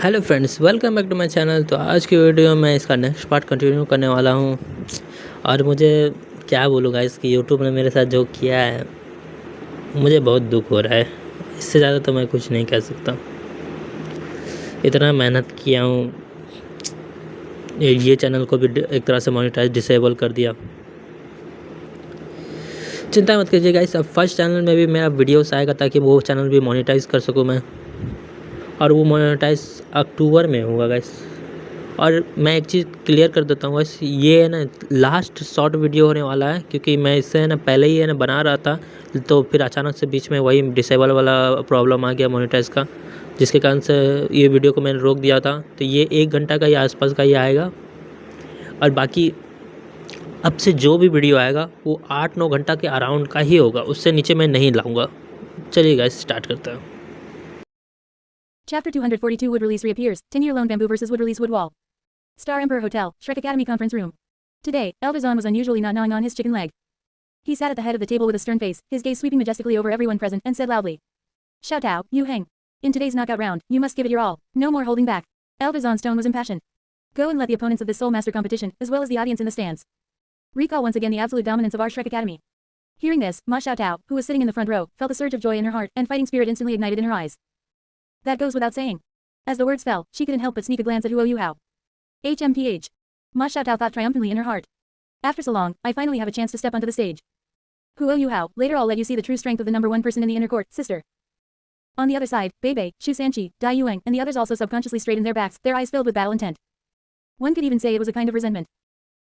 Hello friends, welcome back to my channel. तो आज की वीडियो में इसका नेक्स्ट पार्ट कंटिन्यू करने वाला हूँ। और मुझे क्या बोलूँ गाइस कि यूट्यूब ने मेरे साथ जो किया है, मुझे बहुत दुख हो रहा है। इससे ज़्यादा तो मैं कुछ नहीं कह सकता। इतना मेहनत किया हूँ, ये चैनल को भी एक तरह से मोनेटाइज डिसेबल कर दिया। चिंता मत कीजिए गाइस, अब फर्स्ट चैनल में भी मेरा वीडियोस आएगा ताकि वो चैनल भी मोनेटाइज कर सकूँ मैं। और वो मोनेटाइज अक्टूबर में होगा गाइस। और मैं एक चीज़ क्लियर कर देता हूँ बस, ये है ना लास्ट शॉर्ट वीडियो होने वाला है, क्योंकि मैं इससे है ना पहले ही है ना बना रहा था, तो फिर अचानक से बीच में वही डिसेबल वाला प्रॉब्लम आ गया मोनेटाइज का, जिसके कारण से ये वीडियो को मैंने रोक दिया था। तो ये 1 घंटा का ही आसपास का ही आएगा। और बाकी अब से जो भी वीडियो आएगा वो 8-9 घंटा के अराउंड का ही होगा, उससे नीचे मैं नहीं लाऊंगा। चलिए गाइस स्टार्ट करते हैं। Chapter 242 Wood Release reappears. 10-year lone bamboo versus Wood Release Wood Wall. Star Emperor Hotel, Shrek Academy conference room. Today, Elderon was unusually not gnawing on his chicken leg. He sat at the head of the table with a stern face, his gaze sweeping majestically over everyone present, and said loudly, "Xiao Tao, you hang. In today's knockout round, you must give it your all. No more holding back." Elderon's tone was impassioned. Go and let the opponents of this Soul Master competition, as well as the audience in the stands, recall once again the absolute dominance of our Shrek Academy. Hearing this, Ma Xiao Tao, who was sitting in the front row, felt a surge of joy in her heart, and fighting spirit instantly ignited in her eyes. That goes without saying. As the words fell, she couldn't help but sneak a glance at Douluo Yuhao. HMPH. Ma Xiaotao thought triumphantly in her heart. After so long, I finally have a chance to step onto the stage. Douluo Yuhao, later I'll let you see the true strength of the number one person in the inner court, sister. On the other side, Beibei, Shu Sanqi, Dai Yuang, and the others also subconsciously straightened their backs, their eyes filled with battle intent. One could even say it was a kind of resentment.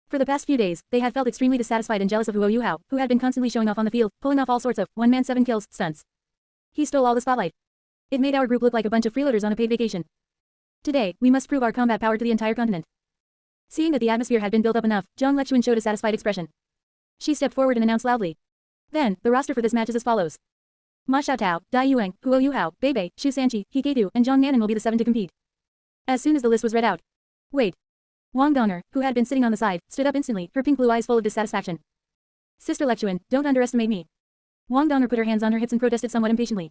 For the past few days, they had felt extremely dissatisfied and jealous of Douluo Yuhao, who had been constantly showing off on the field, pulling off all sorts of one-man 7 kills stunts. He stole all the spotlight. It made our group look like a bunch of freeloaders on a paid vacation. Today, we must prove our combat power to the entire continent. Seeing that the atmosphere had been built up enough, Zhang Lechuan showed a satisfied expression. She stepped forward and announced loudly. Then, the roster for this match is as follows. Ma Xiaotao, Dai Yuang, Douluo Yuhao, Beibei, Shu Sanqi, Hikedu, and Zhang Nanan will be the 7 to compete. As soon as the list was read out. Wait. Wang Dong'er, who had been sitting on the side, stood up instantly, her pink blue eyes full of dissatisfaction. Sister Lechuan, don't underestimate me. Wang Dong'er put her hands on her hips and protested somewhat impatiently.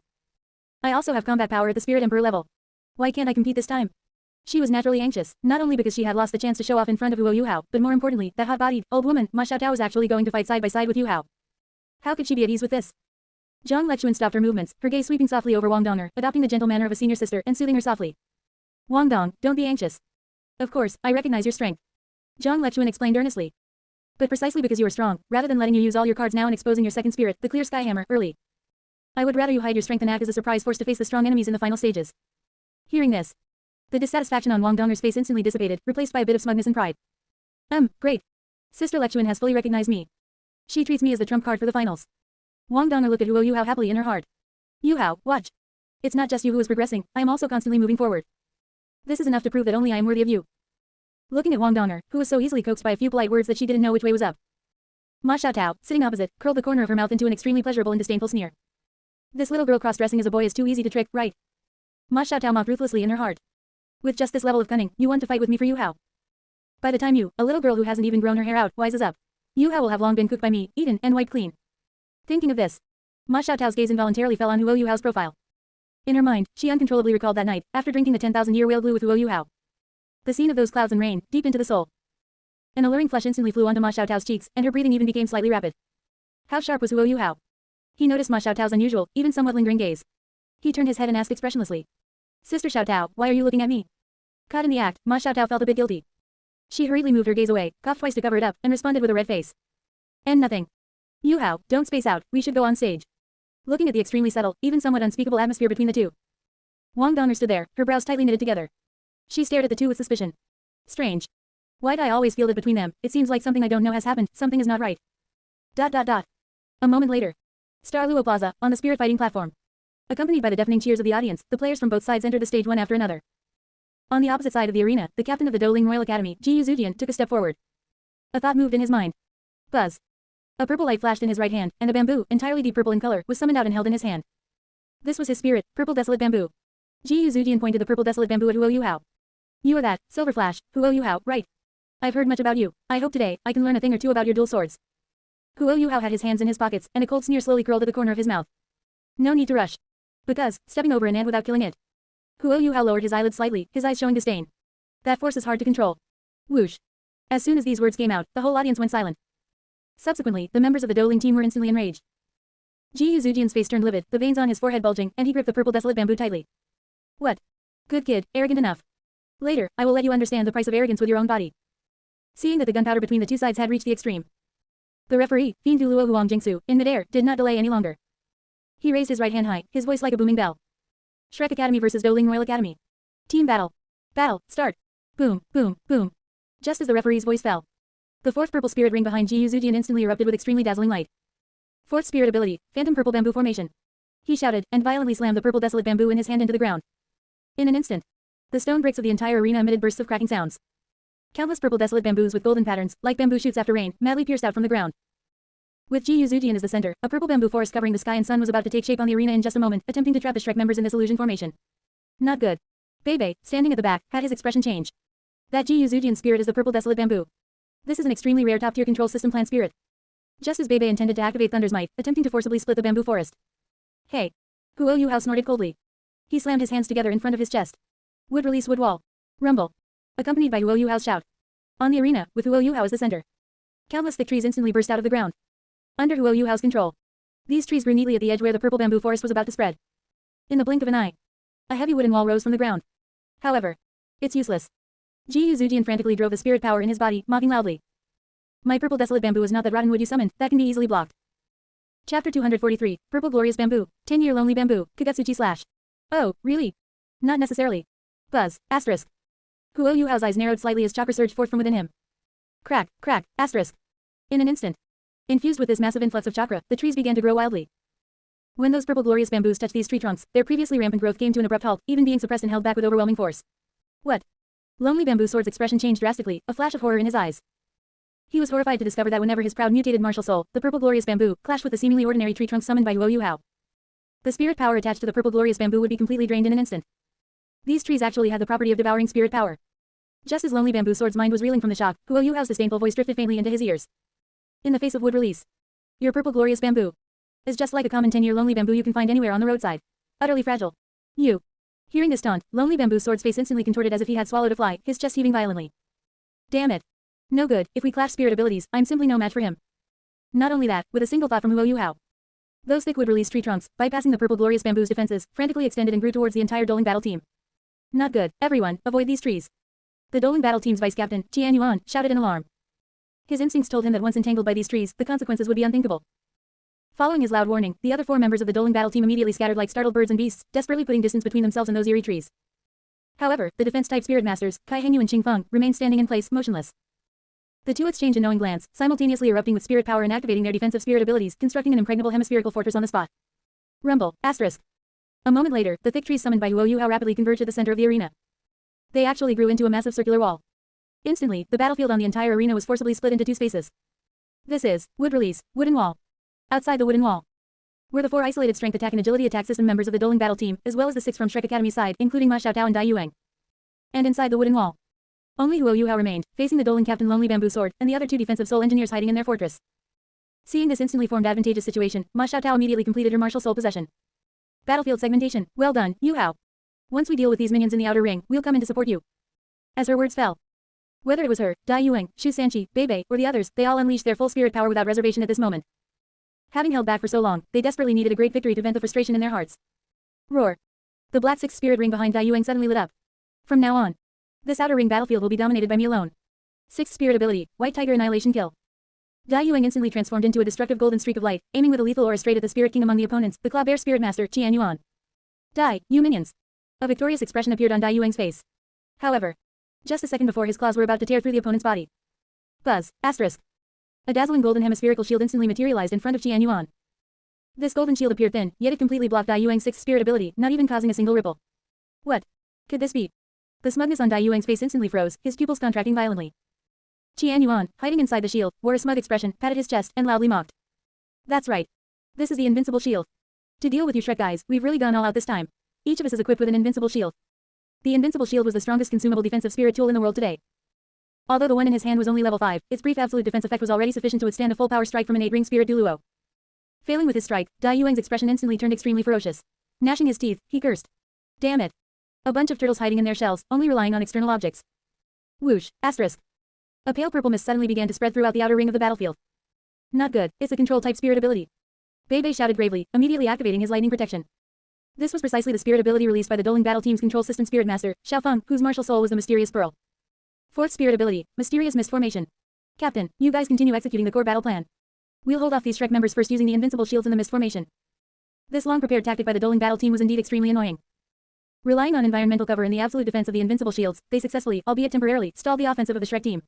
I also have combat power at the Spirit Emperor level. Why can't I compete this time? She was naturally anxious, not only because she had lost the chance to show off in front of Douluo Yuhao, but more importantly, that hot-bodied, old woman, Ma Xiaotao, was actually going to fight side by side with Yuhao. How could she be at ease with this? Zhang Lechuan stopped her movements, her gaze sweeping softly over Wang Dong'er, adopting the gentle manner of a senior sister and soothing her softly. Wang Dong, don't be anxious. Of course, I recognize your strength. Zhang Lechuan explained earnestly. But precisely because you are strong, rather than letting you use all your cards now and exposing your second spirit, the clear sky hammer, early, I would rather you hide your strength than act as a surprise force to face the strong enemies in the final stages. Hearing this, the dissatisfaction on Wang Dong'er's face instantly dissipated, replaced by a bit of smugness and pride. Great. Sister Lechuan has fully recognized me. She treats me as the trump card for the finals. Wang Dong'er looked at Douluo Yuhao happily in her heart. Yuhao, watch. It's not just you who is progressing, I am also constantly moving forward. This is enough to prove that only I am worthy of you. Looking at Wang Dong'er, who was so easily coaxed by a few polite words that she didn't know which way was up. Ma Xiaotao, sitting opposite, curled the corner of her mouth into an extremely pleasurable and disdainful sneer. This little girl cross-dressing as a boy is too easy to trick, right? Ma Xiaotao mocked ruthlessly in her heart. With just this level of cunning, you want to fight with me for Yuhao? By the time you, a little girl who hasn't even grown her hair out, wises up, Yuhao will have long been cooked by me, eaten, and wiped clean. Thinking of this, Ma Xiaotao's gaze involuntarily fell on Douluo Yuhao's profile. In her mind, she uncontrollably recalled that night, after drinking the 10,000-year whale glue with Douluo Yuhao. The scene of those clouds and rain, deep into the soul. An alluring flush instantly flew onto Ma Xiaotao's cheeks, and her breathing even became slightly rapid. How sharp was Douluo Yuhao? He noticed Ma Xiaotao's unusual, even somewhat lingering gaze. He turned his head and asked expressionlessly. Sister Xiaotao, why are you looking at me? Caught in the act, Ma Xiaotao felt a bit guilty. She hurriedly moved her gaze away, coughed twice to cover it up, and responded with a red face. And nothing. Yuhao, don't space out, we should go on stage. Looking at the extremely subtle, even somewhat unspeakable atmosphere between the two. Wang Dong'er stood there, her brows tightly knitted together. She stared at the two with suspicion. Strange. Why'd I always feel that between them, it seems like something I don't know has happened, something is not right. ... A moment later. Star Luo Plaza, on the spirit fighting platform. Accompanied by the deafening cheers of the audience, the players from both sides entered the stage one after another. On the opposite side of the arena, the captain of the Doling Academy, Ji Yuzujian, took a step forward. A thought moved in his mind. Buzz. A purple light flashed in his right hand, and a bamboo, entirely deep purple in color, was summoned out and held in his hand. This was his spirit, purple desolate bamboo. Ji Yuzujian pointed the purple desolate bamboo at Douluo Yuhao. You are that, Silver Flash, Douluo Yuhao, right? I've heard much about you. I hope today, I can learn a thing or two about your dual swords. Douluo Yuhao had his hands in his pockets, and a cold sneer slowly curled at the corner of his mouth. No need to rush. Because, stepping over an ant without killing it. Huo Yuhao lowered his eyelids slightly, his eyes showing disdain. That force is hard to control. Whoosh. As soon as these words came out, the whole audience went silent. Subsequently, the members of the Doling team were instantly enraged. Ji Yuzujian's face turned livid, the veins on his forehead bulging, and he gripped the purple desolate bamboo tightly. What? Good kid, arrogant enough. Later, I will let you understand the price of arrogance with your own body. Seeing that the gunpowder between the two sides had reached the extreme, the referee, Fiend Douluo Huang Jingsu, in midair, did not delay any longer. He raised his right hand high, his voice like a booming bell. Shrek Academy versus Doling Royal Academy. Team battle. Battle, start. Boom, boom, boom. Just as the referee's voice fell, the fourth purple spirit ring behind Ji Yuzujian instantly erupted with extremely dazzling light. Fourth spirit ability, Phantom Purple Bamboo Formation. He shouted, and violently slammed the purple desolate bamboo in his hand into the ground. In an instant, the stone bricks of the entire arena emitted bursts of cracking sounds. Countless purple desolate bamboos with golden patterns, like bamboo shoots after rain, madly pierced out from the ground. With Ji Yuzujian as the center, a purple bamboo forest covering the sky and sun was about to take shape on the arena in just a moment, attempting to trap the Shrek members in this illusion formation. Not good. Bebe, standing at the back, had his expression change. That Ji Yuzujian spirit is the purple desolate bamboo. This is an extremely rare top-tier control system plant spirit. Just as Bebe intended to activate Thunder's might, attempting to forcibly split the bamboo forest. Hey. Huo Yuhao snorted coldly. He slammed his hands together in front of his chest. Wood release wood wall. Rumble. Accompanied by Huo Yuhao's shout. On the arena, with Huo Yuhao as the center. Countless thick trees instantly burst out of the ground. Under Huo Yuhao's control. These trees grew neatly at the edge where the purple bamboo forest was about to spread. In the blink of an eye, a heavy wooden wall rose from the ground. However, it's useless. Ji Yuzujian frantically drove the spirit power in his body, mocking loudly. My purple desolate bamboo is not that rotten wood you summoned, that can be easily blocked. Chapter 243, Purple Glorious Bamboo, 10-year Lonely Bamboo, Akatsuki / Oh, really? Not necessarily. Buzz, asterisk. Huo Yuhao's eyes narrowed slightly as chakra surged forth from within him. Crack, crack, asterisk. In an instant. Infused with this massive influx of chakra, the trees began to grow wildly. When those purple glorious bamboos touched these tree trunks, their previously rampant growth came to an abrupt halt, even being suppressed and held back with overwhelming force. What? Lonely Bamboo Sword's expression changed drastically, a flash of horror in his eyes. He was horrified to discover that whenever his proud mutated martial soul, the purple glorious bamboo, clashed with the seemingly ordinary tree trunks summoned by Huo Yuhao, the spirit power attached to the purple glorious bamboo would be completely drained in an instant. These trees actually had the property of devouring spirit power. Just as Lonely Bamboo Sword's mind was reeling from the shock, Huo Yuhao's disdainful voice drifted faintly into his ears. In the face of wood release. Your purple glorious bamboo is just like a common 10-year lonely bamboo you can find anywhere on the roadside. Utterly fragile. You. Hearing this taunt, Lonely Bamboo Sword's face instantly contorted as if he had swallowed a fly, his chest heaving violently. Damn it. No good, if we clash spirit abilities, I'm simply no match for him. Not only that, with a single thought from Huo Yuhao. Those thick wood release tree trunks, bypassing the purple glorious bamboo's defenses, frantically extended and grew towards the entire Doling battle team. Not good, everyone, avoid these trees. The Doling battle team's vice captain, Qian Yuan, shouted in alarm. His instincts told him that once entangled by these trees, the consequences would be unthinkable. Following his loud warning, the other 4 members of the Doling battle team immediately scattered like startled birds and beasts, desperately putting distance between themselves and those eerie trees. However, the defense-type spirit masters, Kai Hengyu and Qing Feng, remained standing in place, motionless. The two exchanged a knowing glance, simultaneously erupting with spirit power and activating their defensive spirit abilities, constructing an impregnable hemispherical fortress on the spot. Rumble, asterisk. A moment later, the thick trees summoned by Huo Yuhao rapidly converged at the center of the arena. They actually grew into a massive circular wall. Instantly, the battlefield on the entire arena was forcibly split into 2 spaces. This is wood release, wooden wall. Outside the wooden wall were the 4 isolated strength attack and agility attack system members of the Doling battle team, as well as the 6 from Shrek Academy's side, including Ma Xiaotao and Dai Yuang. And inside the wooden wall, only Huo Yuhao remained, facing the Doling captain Lonely Bamboo Sword, and the other 2 defensive soul engineers hiding in their fortress. Seeing this instantly formed advantageous situation, Ma Xiaotao immediately completed her martial soul possession. Battlefield segmentation, well done, Yuhao. Once we deal with these minions in the outer ring, we'll come in to support you. As her words fell. Whether it was her, Dai Yuang, Shu Sanqi, Bebe, or the others, they all unleashed their full spirit power without reservation at this moment. Having held back for so long, they desperately needed a great victory to vent the frustration in their hearts. Roar. The black 6th spirit ring behind Dai Yuang suddenly lit up. From now on, this outer ring battlefield will be dominated by me alone. 6th spirit ability, White Tiger Annihilation Kill. Dai Yuang instantly transformed into a destructive golden streak of light, aiming with a lethal aura straight at the spirit king among the opponents, the Claw Bear Spirit Master, Qian Yuan. Die, you minions. A victorious expression appeared on Dai Yuang's face. However, just a second before his claws were about to tear through the opponent's body. Buzz, asterisk. A dazzling golden hemispherical shield instantly materialized in front of Qian Yuan. This golden shield appeared thin, yet it completely blocked Dai Yuang's 6th spirit ability, not even causing a single ripple. What could this be? The smugness on Dai Yuang's face instantly froze, his pupils contracting violently. Qian Yuan, hiding inside the shield, wore a smug expression, patted his chest, and loudly mocked. That's right. This is the invincible shield. To deal with you Shrek guys, we've really gone all out this time. Each of us is equipped with an invincible shield. The invincible shield was the strongest consumable defensive spirit tool in the world today. Although the one in his hand was only level 5, its brief absolute defense effect was already sufficient to withstand a full power strike from an 8-ring spirit Douluo. Failing with his strike, Dai Yuang's expression instantly turned extremely ferocious. Gnashing his teeth, he cursed. Damn it. A bunch of turtles hiding in their shells, only relying on external objects. Whoosh, asterisk. A pale purple mist suddenly began to spread throughout the outer ring of the battlefield. Not good, it's a control-type spirit ability. Bei shouted gravely, immediately activating his lightning protection. This was precisely the spirit ability released by the Doling Battle Team's control system spirit master, Xiaofeng, whose martial soul was the mysterious pearl. Fourth spirit ability, mysterious mist formation. Captain, you guys continue executing the core battle plan. We'll hold off these Shrek members first using the invincible shields in the mist formation. This long-prepared tactic by the Doling Battle Team was indeed extremely annoying. Relying on environmental cover in the absolute defense of the invincible shields, they successfully, albeit temporarily, stalled the offensive of the Shrek team.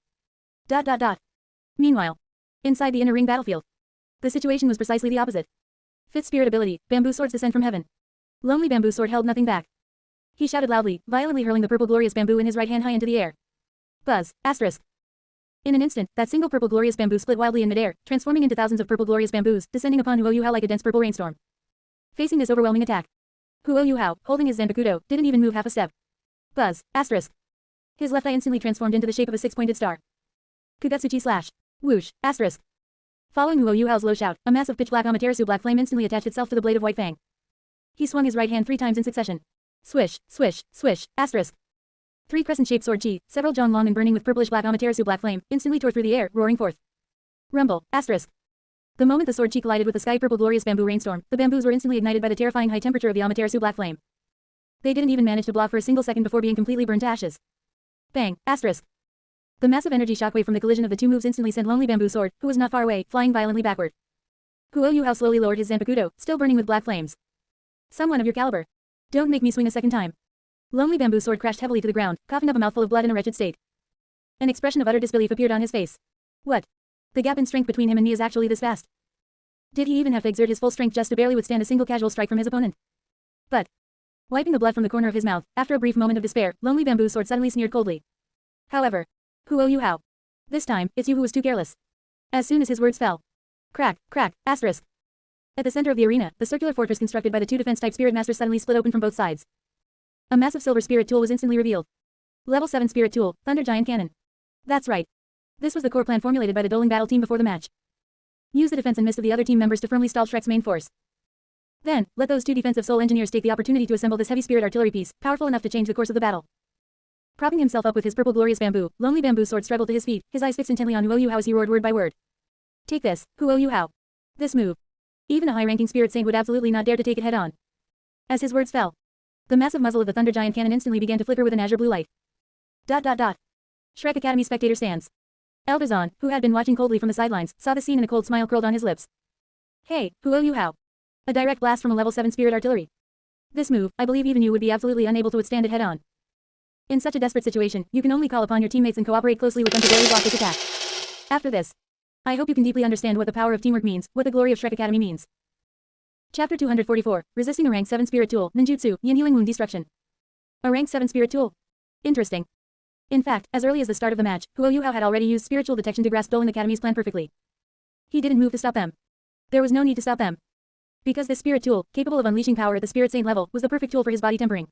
Meanwhile, inside the inner ring battlefield, the situation was precisely the opposite. Fifth spirit ability, bamboo swords descend from heaven. Lonely bamboo sword held nothing back. He shouted loudly, violently hurling the purple glorious bamboo in his right hand high into the air. Buzz, asterisk. In an instant, that single purple glorious bamboo split wildly in midair, transforming into thousands of purple glorious bamboos, descending upon Huo Yuhao like a dense purple rainstorm. Facing this overwhelming attack, Huo Yuhao, holding his Zanpakuto, didn't even move half a step. Buzz, asterisk. His left eye instantly transformed into the shape of a six-pointed star. Kugatsuchi slash. Whoosh, asterisk. Following Huo Yuhao's low shout, a massive pitch black Amaterasu black flame instantly attached itself to the blade of White Fang. He swung his right hand 3 times in succession. Swish, swish, swish, asterisk. 3 crescent-shaped sword chi, several jong long and burning with purplish black Amaterasu black flame, instantly tore through the air, roaring forth. Rumble, asterisk. The moment the sword chi collided with the sky-purple glorious bamboo rainstorm, the bamboos were instantly ignited by the terrifying high temperature of the Amaterasu black flame. They didn't even manage to block for a single second before being completely burned to ashes. Bang, asterisk. The massive energy shockwave from the collision of the two moves instantly sent Lonely Bamboo Sword, who was not far away, flying violently backward. Huo Yuhao slowly lowered his Zanpakuto, still burning with black flames. Someone of your caliber. Don't make me swing a second time. Lonely Bamboo Sword crashed heavily to the ground, coughing up a mouthful of blood in a wretched state. An expression of utter disbelief appeared on his face. What? The gap in strength between him and me is actually this vast. Did he even have to exert his full strength just to barely withstand a single casual strike from his opponent? But, wiping the blood from the corner of his mouth, after a brief moment of despair, Lonely Bamboo Sword suddenly sneered coldly. However, Huo Yuhao. This time, it's you who was too careless. As soon as his words fell. Crack, crack, asterisk. At the center of the arena, the circular fortress constructed by the two defense-type spirit masters suddenly split open from both sides. A massive silver spirit tool was instantly revealed. Level 7 spirit tool, Thunder Giant Cannon. That's right. This was the core plan formulated by the Doling Battle Team before the match. Use the defense and mist of the other team members to firmly stall Shrek's main force. Then, let those two defensive soul engineers take the opportunity to assemble this heavy spirit artillery piece, powerful enough to change the course of the battle. Propping himself up with his purple glorious bamboo, Lonely Bamboo Sword struggled to his feet, his eyes fixed intently on Huo Yuhao as he roared word by word. Take this, Huo Yuhao. This move. Even a high-ranking spirit saint would absolutely not dare to take it head-on. As his words fell, the massive muzzle of the Thunder Giant Cannon instantly began to flicker with an azure blue light. Shrek Academy spectator stands. Elderon, who had been watching coldly from the sidelines, saw the scene and a cold smile curled on his lips. Hey, Huo Yuhao. A direct blast from a level 7 spirit artillery. This move, I believe even you would be absolutely unable to withstand it head-on. In such a desperate situation, you can only call upon your teammates and cooperate closely with them to barely block this attack. After this, I hope you can deeply understand what the power of teamwork means, what the glory of Shrek Academy means. Chapter 244, Resisting a Rank 7 Spirit Tool, Ninjutsu, Yin Healing Wound Destruction. A Rank 7 Spirit Tool? Interesting. In fact, as early as the start of the match, Huo Yuhao had already used spiritual detection to grasp Doling Academy's plan perfectly. He didn't move to stop them. There was no need to stop them. Because this spirit tool, capable of unleashing power at the spirit saint level, was the perfect tool for his body tempering.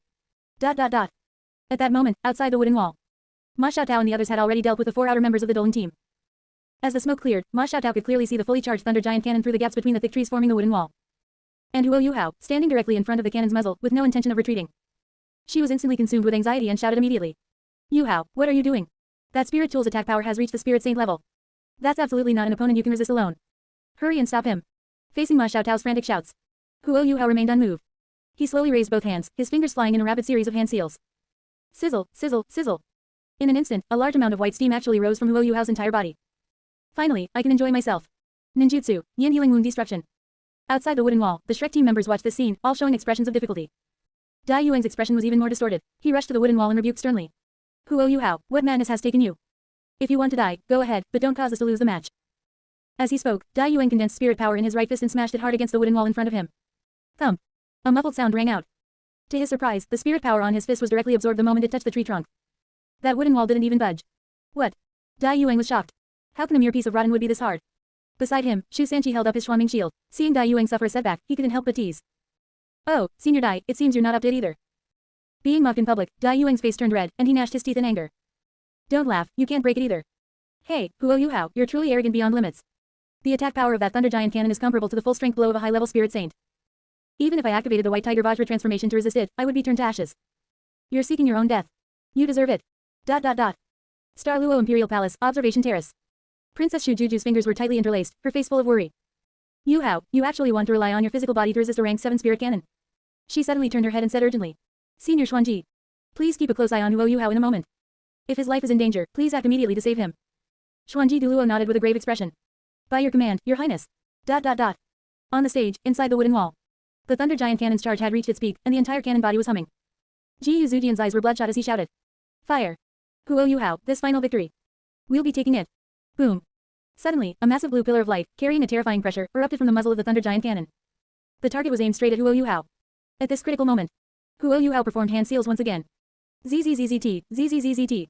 At that moment, outside the wooden wall, Ma Xiaotao and the others had already dealt with the 4 outer members of the Doling team. As the smoke cleared, Ma Xiaotao could clearly see the fully charged Thunder Giant Cannon through the gaps between the thick trees forming the wooden wall. And Huo Yuhao, standing directly in front of the cannon's muzzle, with no intention of retreating. She was instantly consumed with anxiety and shouted immediately. Yuhao, what are you doing? That spirit tool's attack power has reached the spirit saint level. That's absolutely not an opponent you can resist alone. Hurry and stop him. Facing Ma Xiaotao's frantic shouts, Huo Yuhao remained unmoved. He slowly raised both hands, his fingers flying in a rapid series of hand seals. Sizzle, sizzle, sizzle. In an instant, a large amount of white steam actually rose from Huo Yuhao's entire body. Finally, I can enjoy myself. Ninjutsu, Yin Healing Wound Destruction. Outside the wooden wall, the Shrek team members watched this scene, all showing expressions of difficulty. Dai Yuang's expression was even more distorted. He rushed to the wooden wall and rebuked sternly. Huo Yuhao, what madness has taken you? If you want to die, go ahead, but don't cause us to lose the match. As he spoke, Dai Yuang condensed spirit power in his right fist and smashed it hard against the wooden wall in front of him. Thump. A muffled sound rang out. To his surprise, the spirit power on his fist was directly absorbed the moment it touched the tree trunk. That wooden wall didn't even budge. What? Dai Yuang was shocked. How can a mere piece of rotten wood be this hard? Beside him, Shu Sanqi held up his Xuanming shield. Seeing Dai Yuang suffer a setback, he couldn't help but tease. Oh, Senior Dai, it seems you're not up to it either. Being mocked in public, Dai Yuang's face turned red, and he gnashed his teeth in anger. Don't laugh, you can't break it either. Hey, Huo Yuhao, you're truly arrogant beyond limits. The attack power of that Thunder Giant Cannon is comparable to the full strength blow of a high-level spirit saint. Even if I activated the White Tiger Vajra transformation to resist it, I would be turned to ashes. You're seeking your own death. You deserve it. Star Luo Imperial Palace, Observation Terrace. Princess Shujuju's fingers were tightly interlaced, her face full of worry. Yuhao, you actually want to rely on your physical body to resist a rank 7 spirit cannon? She suddenly turned her head and said urgently. Senior Xuanji. Please keep a close eye on Huo Yuhao in a moment. If his life is in danger, please act immediately to save him. Xuanji Douluo nodded with a grave expression. By your command, your highness. On the stage, inside the wooden wall. The Thunder Giant Cannon's charge had reached its peak, and the entire cannon body was humming. Ji Yuzujian's eyes were bloodshot as he shouted. Fire! Huo Yuhao, this final victory. We'll be taking it. Boom. Suddenly, a massive blue pillar of light, carrying a terrifying pressure, erupted from the muzzle of the Thunder Giant Cannon. The target was aimed straight at Huo Yuhao. At this critical moment, Huo Yuhao performed hand seals once again. ZZZZT.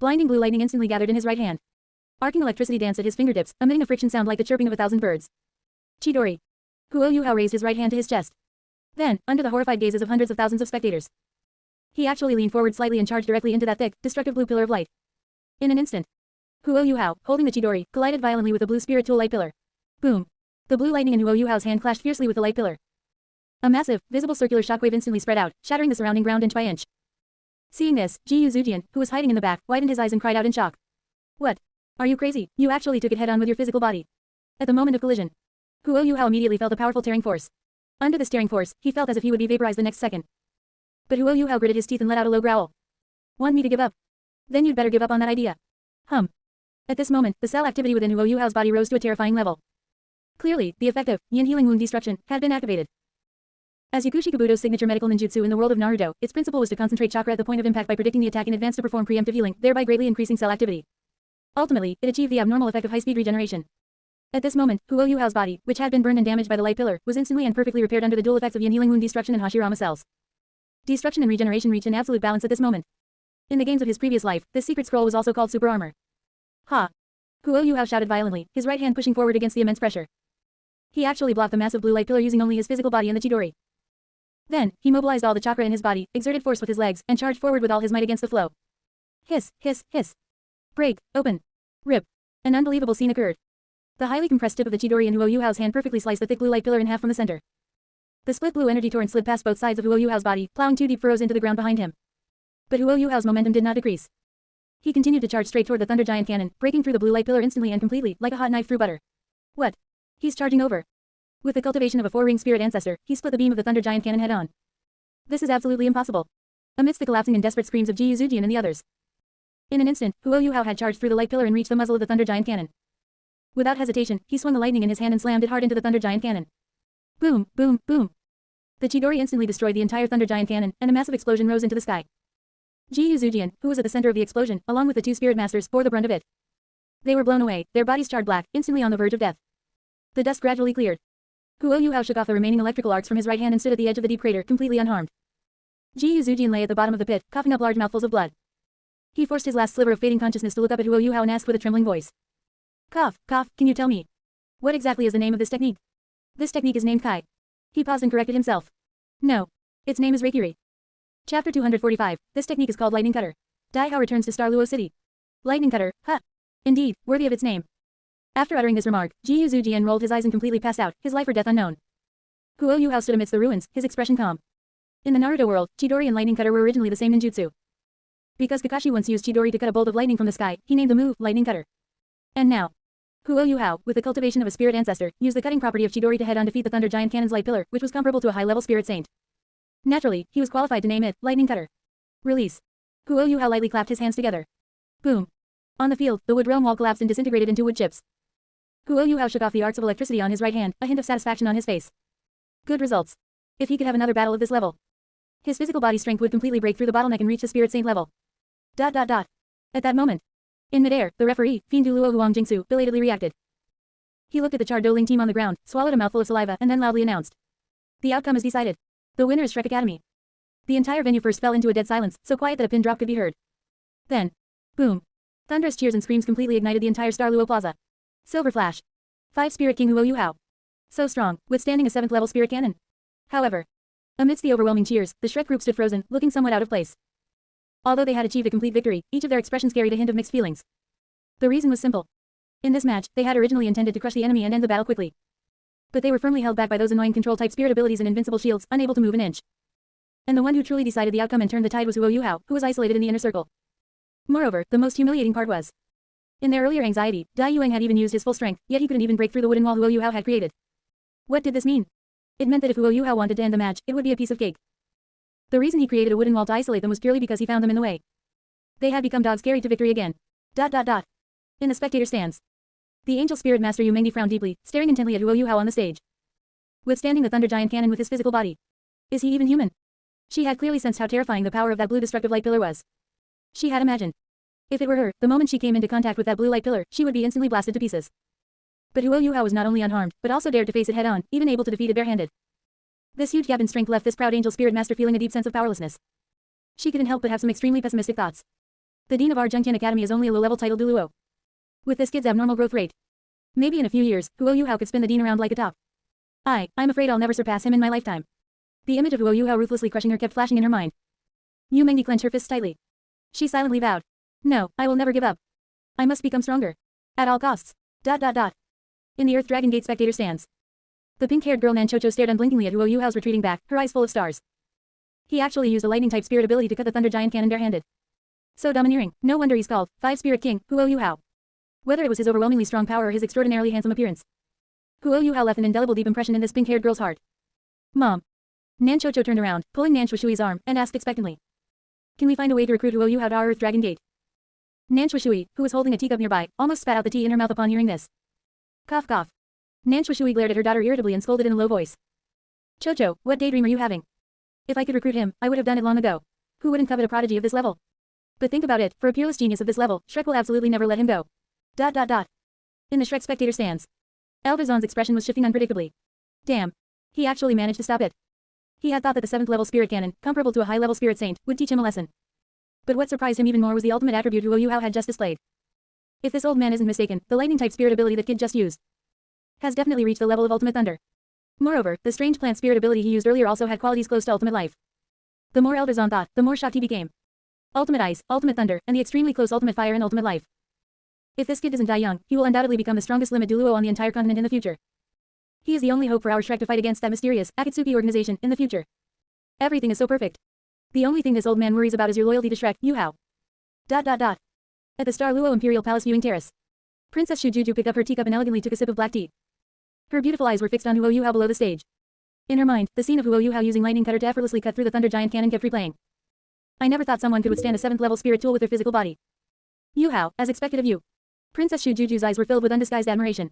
Blinding blue lightning instantly gathered in his right hand. Arcing electricity danced at his fingertips, emitting a friction sound like the chirping of 1,000 birds. Chidori. Huo Yuhao raised his right hand to his chest. Then, under the horrified gazes of hundreds of thousands of spectators, he actually leaned forward slightly and charged directly into that thick, destructive blue pillar of light. In an instant, Huo Yuhao, holding the Chidori, collided violently with the blue spirit tool light pillar. Boom. The blue lightning in Huo Yuhao's hand clashed fiercely with the light pillar. A massive, visible circular shockwave instantly spread out, shattering the surrounding ground inch by inch. Seeing this, Ji Yuzujian, who was hiding in the back, widened his eyes and cried out in shock. What? Are you crazy? You actually took it head-on with your physical body. At the moment of collision, Huo Yuhao immediately felt a powerful tearing force. Under this tearing force, he felt as if he would be vaporized the next second. But Huo Yuhao gritted his teeth and let out a low growl. Want me to give up? Then you'd better give up on that idea. At this moment, the cell activity within Huo Yuhao's body rose to a terrifying level. Clearly, the effective, yin healing wound destruction, had been activated. As Yakushi Kabuto's signature medical ninjutsu in the world of Naruto, its principle was to concentrate chakra at the point of impact by predicting the attack in advance to perform preemptive healing, thereby greatly increasing cell activity. Ultimately, it achieved the abnormal effect of high-speed regeneration. At this moment, Huo Yuhao's body, which had been burned and damaged by the light pillar, was instantly and perfectly repaired under the dual effects of yin healing wound destruction and Hashirama cells. Destruction and regeneration reached an absolute balance at this moment. In the games of his previous life, this secret scroll was also called super armor. Ha! Huo Yuhao shouted violently, his right hand pushing forward against the immense pressure. He actually blocked the massive blue light pillar using only his physical body and the Chidori. Then, he mobilized all the chakra in his body, exerted force with his legs, and charged forward with all his might against the flow. Hiss, hiss, hiss. Break, open. Rip. An unbelievable scene occurred. The highly compressed tip of the Chidori in Huo Yuhao's hand perfectly sliced the thick blue light pillar in half from the center. The split blue energy torrent slid past both sides of Huo Yuhao's body, plowing 2 deep furrows into the ground behind him. But Huo Yuhao's momentum did not decrease. He continued to charge straight toward the Thunder Giant Cannon, breaking through the blue light pillar instantly and completely, like a hot knife through butter. What? He's charging over. With the cultivation of a 4-ring spirit ancestor, he split the beam of the Thunder Giant Cannon head-on. This is absolutely impossible. Amidst the collapsing and desperate screams of Ji Yuzujian and the others. In an instant, Huo Yuhao had charged through the light pillar and reached the muzzle of the Thunder Giant Cannon. Without hesitation, he swung the lightning in his hand and slammed it hard into the Thunder Giant Cannon. Boom, boom, boom. The Chidori instantly destroyed the entire Thunder Giant Cannon, and a massive explosion rose into the sky. Ji Yuzujian, who was at the center of the explosion, along with the 2 spirit masters, bore the brunt of it. They were blown away, their bodies charred black, instantly on the verge of death. The dust gradually cleared. Huo Yuhao shook off the remaining electrical arcs from his right hand and stood at the edge of the deep crater, completely unharmed. Ji Yuzujian lay at the bottom of the pit, coughing up large mouthfuls of blood. He forced his last sliver of fading consciousness to look up at Huo Yuhao and asked with a trembling voice. Cough, can you tell me? What exactly is the name of this technique? This technique is named Kai. He paused and corrected himself. No. Its name is Reikiri. Chapter 245, this technique is called Lightning Cutter. Daihao returns to Star Luo City. Lightning Cutter, huh? Indeed, worthy of its name. After uttering this remark, Ji Yuzujian rolled his eyes and completely passed out, his life or death unknown. Huo Yuhao stood amidst the ruins, his expression calm. In the Naruto world, Chidori and Lightning Cutter were originally the same ninjutsu. Because Kakashi once used Chidori to cut a bolt of lightning from the sky, he named the move Lightning Cutter. And now, Huo Yuhao, with the cultivation of a spirit ancestor, used the cutting property of Chidori to head-on defeat the Thunder Giant Cannon's light pillar, which was comparable to a high-level spirit saint. Naturally, he was qualified to name it Lightning Cutter. Release. Huo Yuhao lightly clapped his hands together. Boom. On the field, the wood realm wall collapsed and disintegrated into wood chips. Huo Yuhao shook off the arcs of electricity on his right hand, a hint of satisfaction on his face. Good results. If he could have another battle of this level, his physical body strength would completely break through the bottleneck and reach the spirit saint level. At that moment, in midair, the referee, Fiend Douluo Jingsu, belatedly reacted. He looked at the charred Doling team on the ground, swallowed a mouthful of saliva, and then loudly announced. The outcome is decided. The winner is Shrek Academy. The entire venue first fell into a dead silence, so quiet that a pin drop could be heard. Then, boom. Thunderous cheers and screams completely ignited the entire Star Luo Plaza. Silver Flash. 5 Spirit King Huo Yuhao. So strong, withstanding a 7th level spirit cannon. However, amidst the overwhelming cheers, the Shrek group stood frozen, looking somewhat out of place. Although they had achieved a complete victory, each of their expressions carried a hint of mixed feelings. The reason was simple. In this match, they had originally intended to crush the enemy and end the battle quickly. But they were firmly held back by those annoying control-type spirit abilities and invincible shields, unable to move an inch. And the one who truly decided the outcome and turned the tide was Douluo Yuhao, who was isolated in the inner circle. Moreover, the most humiliating part was, in their earlier anxiety, Dai Yuang had even used his full strength, yet he couldn't even break through the wooden wall Douluo Yuhao had created. What did this mean? It meant that if Douluo Yuhao wanted to end the match, it would be a piece of cake. The reason he created a wooden wall to isolate them was purely because he found them in the way. They had become dogs carried to victory again. In the spectator stands. The angel spirit master Yu Mengdi frowned deeply, staring intently at Douluo Yuhao on the stage. Withstanding the thunder giant cannon with his physical body. Is he even human? She had clearly sensed how terrifying the power of that blue destructive light pillar was. She had imagined. If it were her, the moment she came into contact with that blue light pillar, she would be instantly blasted to pieces. But Douluo Yuhao was not only unharmed, but also dared to face it head-on, even able to defeat it barehanded. This huge gap in strength left this proud angel spirit master feeling a deep sense of powerlessness. She couldn't help but have some extremely pessimistic thoughts. The dean of our Doling Academy is only a low-level title Douluo. With this kid's abnormal growth rate. Maybe in a few years, Douluo Yuhao could spin the dean around like a top. I'm afraid I'll never surpass him in my lifetime. The image of Douluo Yuhao ruthlessly crushing her kept flashing in her mind. Yu Mengdi clenched her fists tightly. She silently vowed. No, I will never give up. I must become stronger. At all costs. In the Earth Dragon Gate spectator stands. The pink-haired girl Nanchocho stared unblinkingly at Douluo Yuhao's retreating back, her eyes full of stars. He actually used a lightning-type spirit ability to cut the thunder giant cannon barehanded. So domineering, no wonder he's called Five-Spirit King, Douluo Yuhao. Whether it was his overwhelmingly strong power or his extraordinarily handsome appearance. Douluo Yuhao left an indelible deep impression in this pink-haired girl's heart. Mom. Nanchocho turned around, pulling Nan Shui's arm, and asked expectantly. Can we find a way to recruit Douluo Yuhao to our Earth Dragon Gate? Nan Shui, who was holding a teacup nearby, almost spat out the tea in her mouth upon hearing this. Cough cough. Nan Shui glared at her daughter irritably and scolded in a low voice. Chocho, what daydream are you having? If I could recruit him, I would have done it long ago. Who wouldn't covet a prodigy of this level? But think about it, for a peerless genius of this level, Shrek will absolutely never let him go. In the Shrek spectator stands. Elderon's expression was shifting unpredictably. Damn. He actually managed to stop it. He had thought that the 7th level spirit cannon, comparable to a high level spirit saint, would teach him a lesson. But what surprised him even more was the ultimate attribute Douluo Yuhao had just displayed. If this old man isn't mistaken, the lightning-type spirit ability that kid just used has definitely reached the level of ultimate thunder. Moreover, the strange plant spirit ability he used earlier also had qualities close to ultimate life. The more Elderon thought, the more shocked he became. Ultimate ice, ultimate thunder, and the extremely close ultimate fire and ultimate life. If this kid doesn't die young, he will undoubtedly become the strongest limit Douluo on the entire continent in the future. He is the only hope for our Shrek to fight against that mysterious Akatsuki organization in the future. Everything is so perfect. The only thing this old man worries about is your loyalty to Shrek, Yuhao. At the Star Luo Imperial Palace viewing terrace. Princess Shujuju picked up her teacup and elegantly took a sip of black tea. Her beautiful eyes were fixed on Douluo Yuhao below the stage. In her mind, the scene of Douluo Yuhao using lightning cutter to effortlessly cut through the thunder giant cannon kept replaying. I never thought someone could withstand a 7th level spirit tool with their physical body. Yuhao, as expected of you. Princess Shujuju's eyes were filled with undisguised admiration.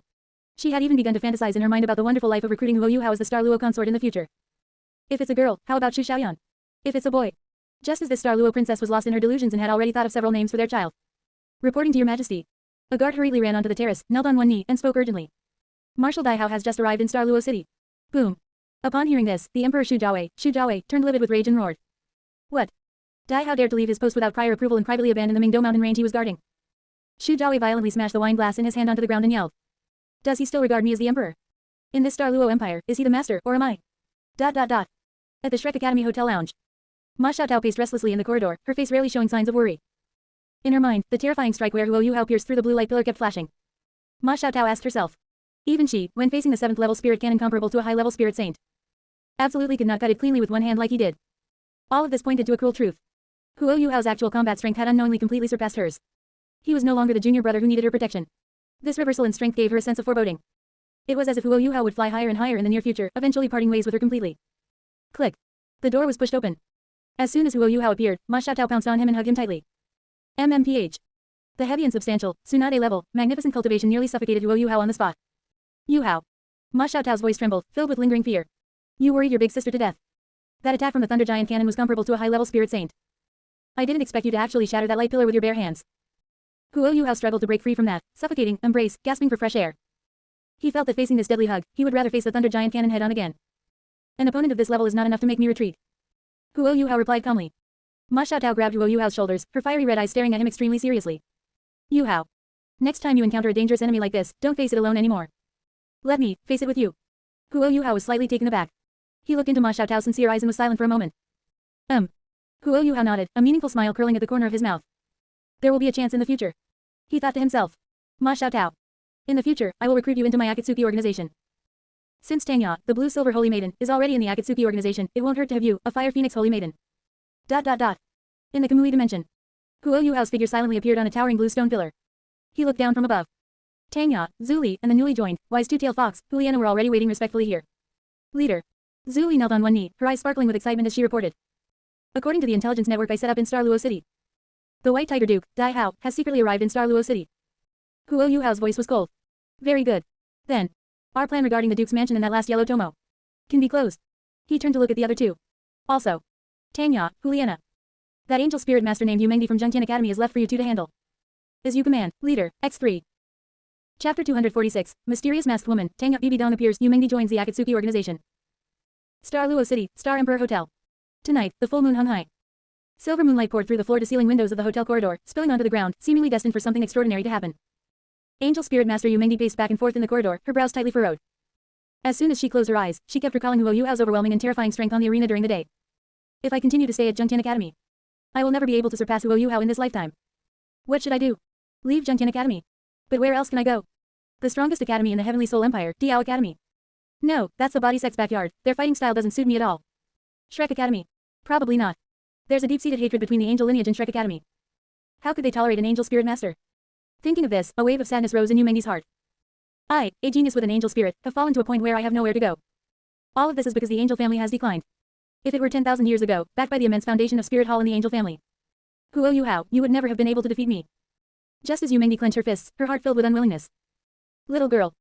She had even begun to fantasize in her mind about the wonderful life of recruiting Douluo Yuhao as the Star Luo consort in the future. If it's a girl, how about Shu Xiaoyan? If it's a boy. Just as this Star Luo princess was lost in her delusions and had already thought of several names for their child. Reporting to your majesty. A guard hurriedly ran onto the terrace, knelt on one knee, and spoke urgently. Marshal Daihao has just arrived in Star Luo City. Boom. Upon hearing this, the Emperor Shu Jiawei, turned livid with rage and roared. What? Daihao dared to leave his post without prior approval and privately abandon the Mingdo mountain range he was guarding. Shu Jiawei violently smashed the wine glass in his hand onto the ground and yelled. Does he still regard me as the Emperor? In this Star Luo Empire, is he the master, or am I? At the Shrek Academy Hotel Lounge. Ma Xiaotao paced restlessly in the corridor, her face rarely showing signs of worry. In her mind, the terrifying strike where Douluo Yuhao pierced through the blue light pillar kept flashing. Ma Xiaotao asked herself. Even she, when facing the 7th level spirit cannon comparable to a high-level spirit saint, absolutely could not cut it cleanly with one hand like he did. All of this pointed to a cruel truth. Douluo Yuhao's actual combat strength had unknowingly completely surpassed hers. He was no longer the junior brother who needed her protection. This reversal in strength gave her a sense of foreboding. It was as if Douluo Yuhao would fly higher and higher in the near future, eventually parting ways with her completely. Click. The door was pushed open. As soon as Douluo Yuhao appeared, Ma Xiaotao pounced on him and hugged him tightly. MMPH. The heavy and substantial, Tsunade level, magnificent cultivation nearly suffocated Douluo Yuhao on the spot. Yuhao. Ma Xiaotao's voice trembled, filled with lingering fear. You worried your big sister to death. That attack from the thunder giant cannon was comparable to a high-level spirit saint. I didn't expect you to actually shatter that light pillar with your bare hands. Douluo Yuhao struggled to break free from that, suffocating embrace, gasping for fresh air. He felt that facing this deadly hug, he would rather face the thunder giant cannon head-on again. An opponent of this level is not enough to make me retreat. Douluo Yuhao replied calmly. Ma Xiaotao grabbed Douluo Yuhao's shoulders, her fiery red eyes staring at him extremely seriously. Yuhao. Next time you encounter a dangerous enemy like this, don't face it alone anymore. Let me face it with you. Douluo Yuhao was slightly taken aback. He looked into Ma Xiaotao's sincere eyes and was silent for a moment. Douluo Yuhao nodded, a meaningful smile curling at the corner of his mouth. There will be a chance in the future. He thought to himself. Ma Xiaotao. In the future, I will recruit you into my Akatsuki organization. Since Tangya, the blue-silver holy maiden, is already in the Akatsuki organization, it won't hurt to have you, a fire phoenix holy maiden. ... In the Kamui dimension, Huo Yuhao's figure silently appeared on a towering blue stone pillar. He looked down from above. Tangya, Zuli, and the newly joined, wise two-tailed fox, Juliana were already waiting respectfully here. Leader. Zuli knelt on one knee, her eyes sparkling with excitement as she reported. According to the intelligence network I set up in Star Luo City, the White Tiger Duke, Dai Hao, has secretly arrived in Star Luo City. Huo Yuhao's voice was cold. Very good. Then, our plan regarding the Duke's mansion and that last yellow tomo can be closed. He turned to look at the other two. Also, Tangya, Juliana. That angel spirit master named Yu Mengdi from Doling Academy is left for you two to handle. As you command, Leader, X3. Chapter 246, Mysterious Masked Woman, Tangya BB Dong appears, Yu Mengdi joins the Akatsuki organization. Star Luo City, Star Emperor Hotel. Tonight, the full moon hung high. Silver moonlight poured through the floor-to-ceiling windows of the hotel corridor, spilling onto the ground, seemingly destined for something extraordinary to happen. Angel Spirit Master Yu Mengdi paced back and forth in the corridor, her brows tightly furrowed. As soon as she closed her eyes, she kept recalling Huo Yuhao's overwhelming and terrifying strength on the arena during the day. If I continue to stay at Doling Academy, I will never be able to surpass Huo Yuhao in this lifetime. What should I do? Leave Doling Academy? But where else can I go? The strongest academy in the Heavenly Soul Empire, Diao Academy. No, that's the body sex backyard, their fighting style doesn't suit me at all. Shrek Academy. Probably not. There's a deep-seated hatred between the angel lineage and Shrek Academy. How could they tolerate an angel spirit master? Thinking of this, a wave of sadness rose in Yu Mengdi's heart. I, a genius with an angel spirit, have fallen to a point where I have nowhere to go. All of this is because the angel family has declined. If it were 10,000 years ago, backed by the immense foundation of Spirit Hall in the angel family, Huo Yuhao, you would never have been able to defeat me. Just as Yu Mengdi clenched her fists, her heart filled with unwillingness. Little girl.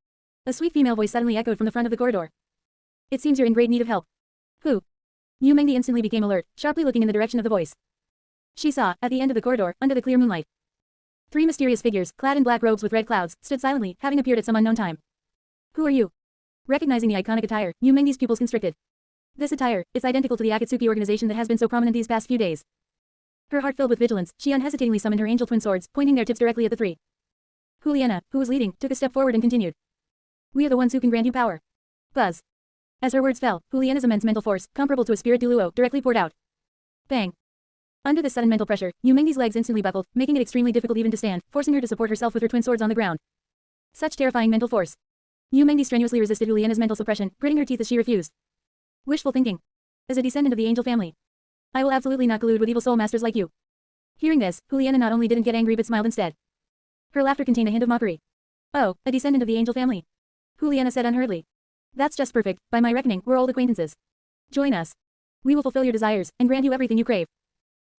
A sweet female voice suddenly echoed from the front of the corridor. It seems you're in great need of help. Who? Yu Mengdi instantly became alert, sharply looking in the direction of the voice. She saw, at the end of the corridor, under the clear moonlight, three mysterious figures, clad in black robes with red clouds, stood silently, having appeared at some unknown time. Who are you? Recognizing the iconic attire, Yu Mengdi's pupils constricted. This attire, it's identical to the Akatsuki organization that has been so prominent these past few days. Her heart filled with vigilance, she unhesitatingly summoned her angel twin swords, pointing their tips directly at the three. Juliana, who was leading, took a step forward and continued. We are the ones who can grant you power. Buzz. As her words fell, Juliana's immense mental force, comparable to a spirit Douluo, directly poured out. Bang. Under this sudden mental pressure, Yu Mengdi's legs instantly buckled, making it extremely difficult even to stand, forcing her to support herself with her twin swords on the ground. Such terrifying mental force. Yu Mengdi strenuously resisted Juliana's mental suppression, gritting her teeth as she refused. Wishful thinking. As a descendant of the angel family, I will absolutely not collude with evil soul masters like you. Hearing this, Juliana not only didn't get angry but smiled instead. Her laughter contained a hint of mockery. Oh, a descendant of the angel family. Juliana said unhurriedly. That's just perfect, by my reckoning, we're old acquaintances. Join us. We will fulfill your desires, and grant you everything you crave.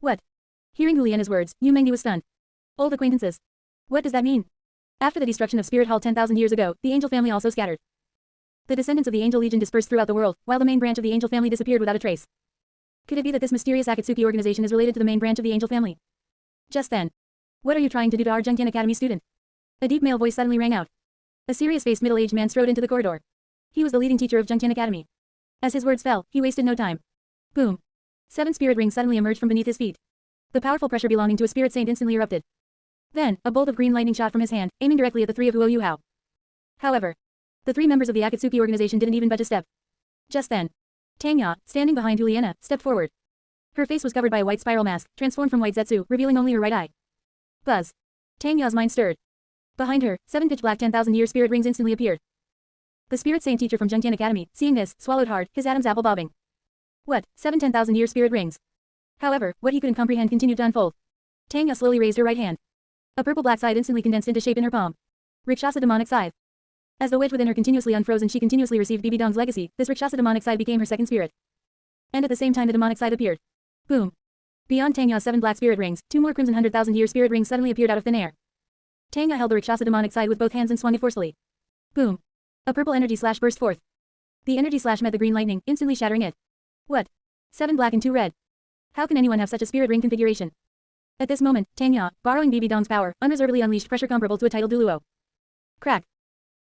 What? Hearing Juliana's words, Yu Mengdi was stunned. Old acquaintances. What does that mean? After the destruction of Spirit Hall 10,000 years ago, the angel family also scattered. The descendants of the Angel Legion dispersed throughout the world, while the main branch of the angel family disappeared without a trace. Could it be that this mysterious Akatsuki organization is related to the main branch of the angel family? Just then. What are you trying to do to our Doling Academy student? A deep male voice suddenly rang out. A serious-faced middle-aged man strode into the corridor. He was the leading teacher of Doling Academy. As his words fell, he wasted no time. Boom. 7 spirit rings suddenly emerged from beneath his feet. The powerful pressure belonging to a spirit saint instantly erupted. Then, a bolt of green lightning shot from his hand, aiming directly at the three of Huo Yuhao. However, the 3 members of the Akatsuki organization didn't even budge a step. Just then, Tangya, standing behind Juliana, stepped forward. Her face was covered by a white spiral mask, transformed from white zetsu, revealing only her right eye. Buzz. Tangya's mind stirred. Behind her, 7 pitch black 10,000-year spirit rings instantly appeared. The spirit saint teacher from Doling Academy, seeing this, swallowed hard, his Adam's apple bobbing. What, 7 10,000-year spirit rings? However, what he couldn't comprehend continued to unfold. Tangya slowly raised her right hand. A purple-black scythe instantly condensed into shape in her palm. Rakshasa demonic scythe. As the wedge within her continuously unfrozen, she continuously received BB Dong's legacy, this Rakshasa demonic scythe became her second spirit. And at the same time the demonic scythe appeared. Boom. Beyond Tangya's 7 black spirit rings, 2 more crimson 100,000-year spirit rings suddenly appeared out of thin air. Tangya held the Rakshasa demonic scythe with both hands and swung it forcefully. Boom. A purple energy slash burst forth. The energy slash met the green lightning, instantly shattering it. What? 7 black and 2 red. How can anyone have such a spirit ring configuration? At this moment, Tangya, borrowing BB Dong's power, unreservedly unleashed pressure comparable to a tidal Douluo. Crack.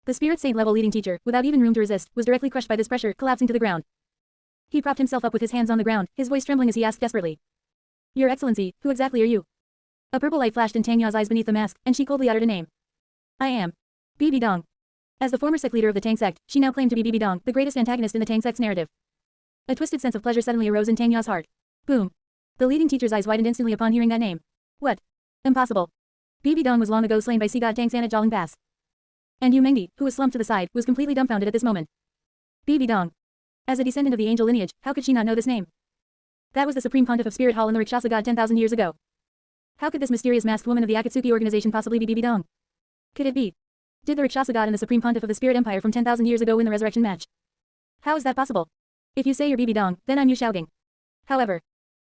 The spirit saint level leading teacher, without even room to resist, was directly crushed by this pressure, collapsing to the ground. He propped himself up with his hands on the ground, his voice trembling as he asked desperately. Your Excellency, who exactly are you? A purple light flashed in Tangya's eyes beneath the mask, and she coldly uttered a name. I am BB Dong. As the former sect leader of the Tang sect, she now claimed to be BB Dong, the greatest antagonist in the Tang sect's narrative. A twisted sense of pleasure suddenly arose in Tangya's heart. Boom. The leading teacher's eyes widened instantly upon hearing that name. What? Impossible. BB Dong was long ago slain by Sea God Tang San at Joling Pass. And Yu Mengdi, who was slumped to the side, was completely dumbfounded at this moment. Bibi Dong. As a descendant of the angel lineage, how could she not know this name? That was the supreme pontiff of Spirit Hall and the Rakshasa god 10,000 years ago. How could this mysterious masked woman of the Akatsuki organization possibly be Bibi Dong? Could it be? Did the Rakshasa god and the supreme pontiff of the Spirit Empire from 10,000 years ago win the resurrection match? How is that possible? If you say you're Bibi Dong, then I'm Yu Shaogang. However,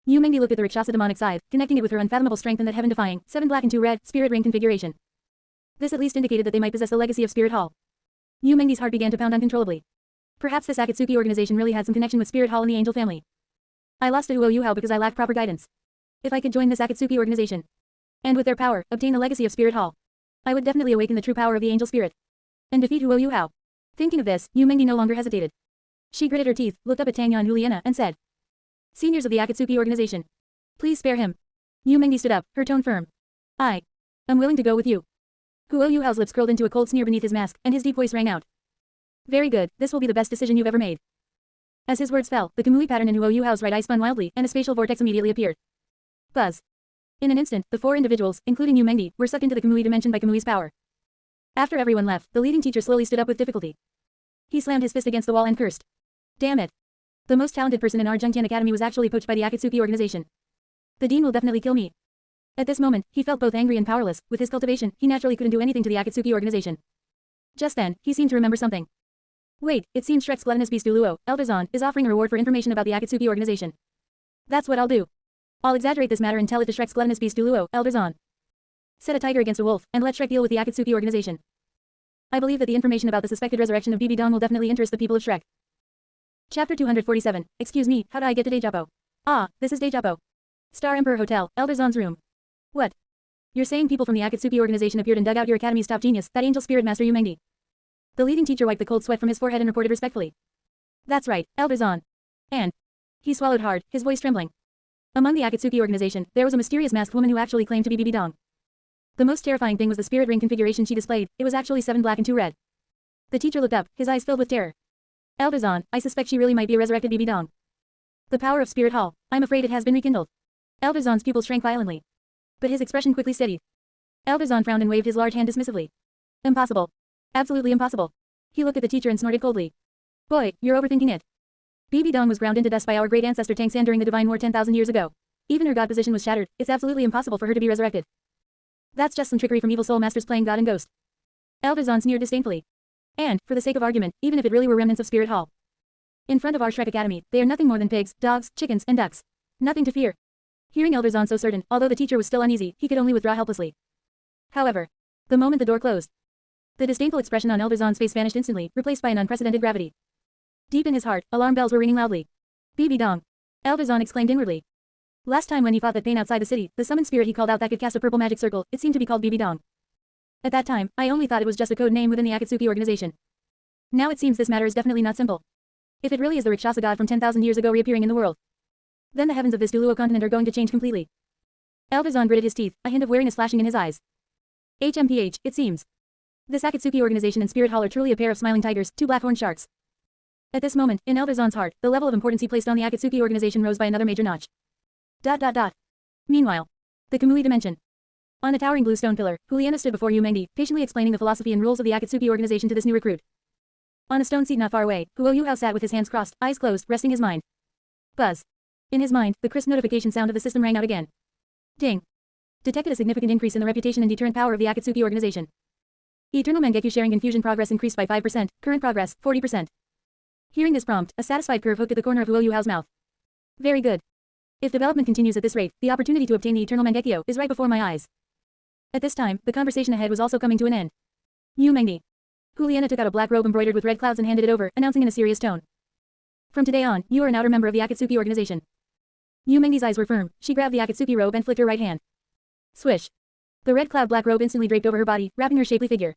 Yu Mengdi looked at the Rakshasa demonic scythe, connecting it with her unfathomable strength and that heaven-defying, 7 black and 2 red, spirit ring configuration. This at least indicated that they might possess the legacy of Spirit Hall. Yu Mengdi's heart began to pound uncontrollably. Perhaps this Akatsuki organization really had some connection with Spirit Hall and the angel family. I lost to Douluo Yuhao because I lacked proper guidance. If I could join this Akatsuki organization, and with their power, obtain the legacy of Spirit Hall, I would definitely awaken the true power of the angel spirit, and defeat Douluo Yuhao. Thinking of this, Yu Mengdi no longer hesitated. She gritted her teeth, looked up at Tang Yan Juliana, and said, "Seniors of the Akatsuki organization, please spare him." Yu Mengdi stood up, her tone firm. "I am willing to go with you." Douluo Yuhao's lips curled into a cold sneer beneath his mask, and his deep voice rang out. "Very good, this will be the best decision you've ever made." As his words fell, the Kamui pattern in Douluo Yuhao's right eye spun wildly, and a spatial vortex immediately appeared. Buzz. In an instant, the 4 individuals, including Yu Mengdi, were sucked into the Kamui dimension by Kamui's power. After everyone left, the leading teacher slowly stood up with difficulty. He slammed his fist against the wall and cursed. "Damn it. The most talented person in our Zhengtian Academy was actually poached by the Akatsuki organization. The dean will definitely kill me." At this moment, he felt both angry and powerless. With his cultivation, he naturally couldn't do anything to the Akatsuki organization. Just then, he seemed to remember something. Wait, it seems Shrek's gluttonous beast Douluo, Elderon, is offering a reward for information about the Akatsuki organization. That's what I'll do. I'll exaggerate this matter and tell it to Shrek's gluttonous beast Douluo, Elderon. Set a tiger against a wolf, and let Shrek deal with the Akatsuki organization. I believe that the information about the suspected resurrection of Bibi Dong will definitely interest the people of Shrek. Chapter 247. Excuse me, how do I get to Dejapo? Ah, this is Dejapo. Star Emperor Hotel, Elderzon's room. What? You're saying people from the Akatsuki organization appeared and dug out your academy's top genius, that angel spirit master Yu Mengdi? The leading teacher wiped the cold sweat from his forehead and reported respectfully. That's right, Elderzon. And he swallowed hard, his voice trembling. Among the Akatsuki organization, there was a mysterious masked woman who actually claimed to be Bibi Dong. The most terrifying thing was the spirit ring configuration she displayed. It was actually 7 black and 2 red. The teacher looked up, his eyes filled with terror. Elderzon, I suspect she really might be a resurrected Bibi Dong. The power of Spirit Hall, I'm afraid it has been rekindled. Elderzon's pupils shrank violently. But his expression quickly steadied. Elderzon frowned and waved his large hand dismissively. Impossible. Absolutely impossible. He looked at the teacher and snorted coldly. Boy, you're overthinking it. Bibi Dong was ground into dust by our great ancestor Tang San during the Divine War 10,000 years ago. Even her god position was shattered. It's absolutely impossible for her to be resurrected. That's just some trickery from evil soul masters playing god and ghost. Elderzon sneered disdainfully. And, for the sake of argument, even if it really were remnants of Spirit Hall. In front of our Shrek Academy, they are nothing more than pigs, dogs, chickens, and ducks. Nothing to fear. Hearing Elderzon so certain, although the teacher was still uneasy, he could only withdraw helplessly. However, the moment the door closed, the disdainful expression on Elderzon's face vanished instantly, replaced by an unprecedented gravity. Deep in his heart, alarm bells were ringing loudly. Bibi Dong. Elderzon exclaimed inwardly. Last time when he fought that pain outside the city, the summoned spirit he called out that could cast a purple magic circle, it seemed to be called Bibi Dong. At that time, I only thought it was just a code name within the Akatsuki organization. Now it seems this matter is definitely not simple. If it really is the Rakshasa god from 10,000 years ago reappearing in the world, then the heavens of this Douluo continent are going to change completely. Elderzon gritted his teeth, a hint of wariness flashing in his eyes. HMPH, it seems. This Akatsuki organization and Spirit Hall are truly a pair of smiling tigers, 2 black-horned sharks. At this moment, in Elderzon's heart, the level of importance he placed on the Akatsuki organization rose by another major notch. ... Meanwhile, the Kamui dimension. On a towering blue stone pillar, Juliana stood before Yu Mengdi, patiently explaining the philosophy and rules of the Akatsuki organization to this new recruit. On a stone seat not far away, Douluo Yuhao sat with his hands crossed, eyes closed, resting his mind. Buzz. In his mind, the crisp notification sound of the system rang out again. Ding. Detected a significant increase in the reputation and deterrent power of the Akatsuki organization. Eternal Mangekyo sharing and fusion progress increased by 5%, current progress, 40%. Hearing this prompt, a satisfied curve hooked at the corner of Douluo Yuhao's mouth. Very good. If development continues at this rate, the opportunity to obtain the Eternal Mangekyo is right before my eyes. At this time, the conversation ahead was also coming to an end. Yu Mengdi. Juliana took out a black robe embroidered with red clouds and handed it over, announcing in a serious tone. From today on, you are an outer member of the Akatsuki organization. Yu Mengdi's eyes were firm. She grabbed the Akatsuki robe and flicked her right hand. Swish. The red cloud black robe instantly draped over her body, wrapping her shapely figure.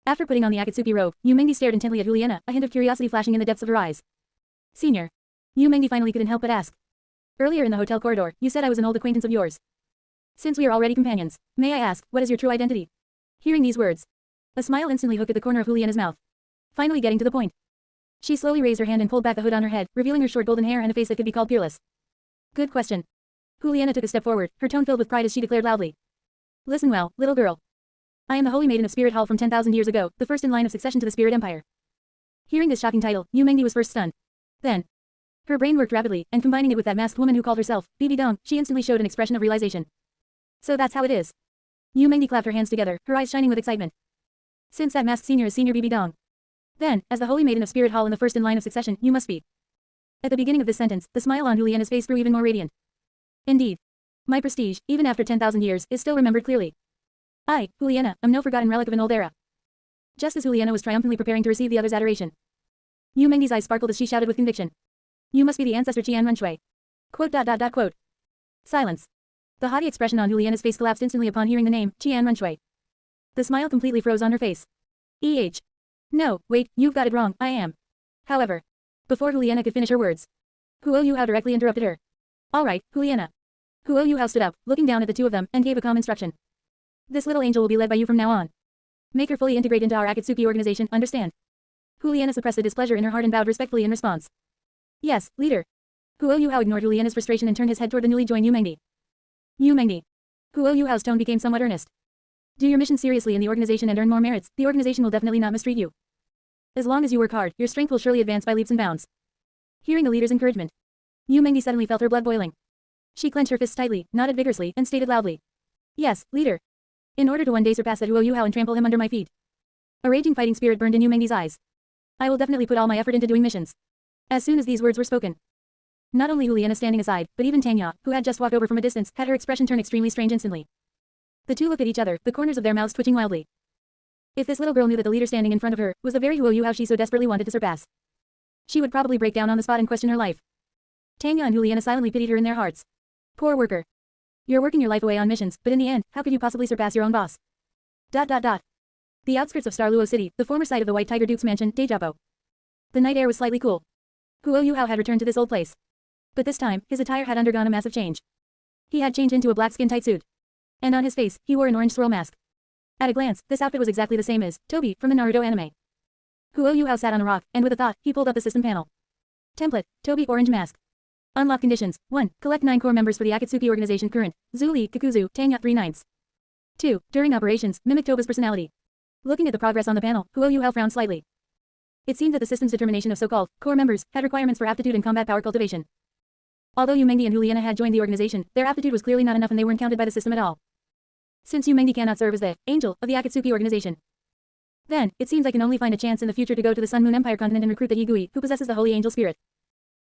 After putting on the Akatsuki robe, Yu Mengdi stared intently at Juliana, a hint of curiosity flashing in the depths of her eyes. Senior. Yu Mengdi finally couldn't help but ask. Earlier in the hotel corridor, you said I was an old acquaintance of yours. Since we are already companions, may I ask, what is your true identity? Hearing these words, a smile instantly hooked at the corner of Juliana's mouth. Finally getting to the point. She slowly raised her hand and pulled back the hood on her head, revealing her short golden hair and a face that could be called peerless. Good question. Juliana took a step forward, her tone filled with pride as she declared loudly. Listen well, little girl. I am the Holy Maiden of Spirit Hall from 10,000 years ago, the first in line of succession to the Spirit Empire. Hearing this shocking title, Yu Mengdi was first stunned. Then, her brain worked rapidly, and combining it with that masked woman who called herself Bibi Dong, she instantly showed an expression of realization. So that's how it is. Yu Mengdi clapped her hands together, her eyes shining with excitement. Since that masked senior is Senior Bibi Dong, then, as the Holy Maiden of Spirit Hall in the first in line of succession, you must be. At the beginning of this sentence, the smile on Juliana's face grew even more radiant. Indeed. My prestige, even after 10,000 years, is still remembered clearly. I, Juliana, am no forgotten relic of an old era. Just as Juliana was triumphantly preparing to receive the other's adoration, Yu Mengdi's eyes sparkled as she shouted with conviction. You must be the ancestor Qian Runshui. Quote. Silence. The haughty expression on Juliana's face collapsed instantly upon hearing the name, Qian Runshui. The smile completely froze on her face. No, wait, you've got it wrong, I am. However, before Juliana could finish her words, Douluo Yuhao directly interrupted her. Alright, Juliana. Douluo Yuhao stood up, looking down at the two of them, and gave a calm instruction. This little angel will be led by you from now on. Make her fully integrate into our Akatsuki organization, understand? Juliana suppressed the displeasure in her heart and bowed respectfully in response. Yes, leader. Douluo Yuhao ignored Juliana's frustration and turned his head toward the newly joined Yu Mengdi. Yu Mengdi. Douluo Yuhao's tone became somewhat earnest. Do your mission seriously in the organization and earn more merits, the organization will definitely not mistreat you. As long as you work hard, your strength will surely advance by leaps and bounds. Hearing the leader's encouragement, Yu Mengdi suddenly felt her blood boiling. She clenched her fists tightly, nodded vigorously, and stated loudly. Yes, leader. In order to one day surpass that Douluo Yuhao and trample him under my feet. A raging fighting spirit burned in Yu Mengdi's eyes. I will definitely put all my effort into doing missions. As soon as these words were spoken, not only Juliana standing aside, but even Tanya, who had just walked over from a distance, had her expression turn extremely strange instantly. The two looked at each other, the corners of their mouths twitching wildly. If this little girl knew that the leader standing in front of her was the very Douluo Yuhao she so desperately wanted to surpass, she would probably break down on the spot and question her life. Tanya and Juliana silently pitied her in their hearts. Poor worker. You're working your life away on missions, but in the end, how could you possibly surpass your own boss? The outskirts of Douluo City, the former site of the White Tiger Duke's mansion, Dejapo. The night air was slightly cool. Douluo Yuhao had returned to this old place. But this time, his attire had undergone a massive change. He had changed into a black skin-tight suit. And on his face, he wore an orange swirl mask. At a glance, this outfit was exactly the same as Tobi from the Naruto anime. Douluo Yuhao sat on a rock, and with a thought, he pulled up the system panel. Template, Tobi orange mask. Unlock conditions. 1. Collect 9 core members for the Akatsuki organization current. Zuli, Kakuzu, Tanya 3/9. 2. During operations, mimic Toba's personality. Looking at the progress on the panel, Douluo Yuhao frowned slightly. It seemed that the system's determination of so-called core members had requirements for aptitude and combat power cultivation. Although Yu Mengdi and Juliana had joined the organization, their aptitude was clearly not enough and they weren't counted by the system at all. Since Yu Mengdi cannot serve as the angel of the Akatsuki organization, then, it seems I can only find a chance in the future to go to the Sun Moon Empire continent and recruit the Higui, who possesses the holy angel spirit.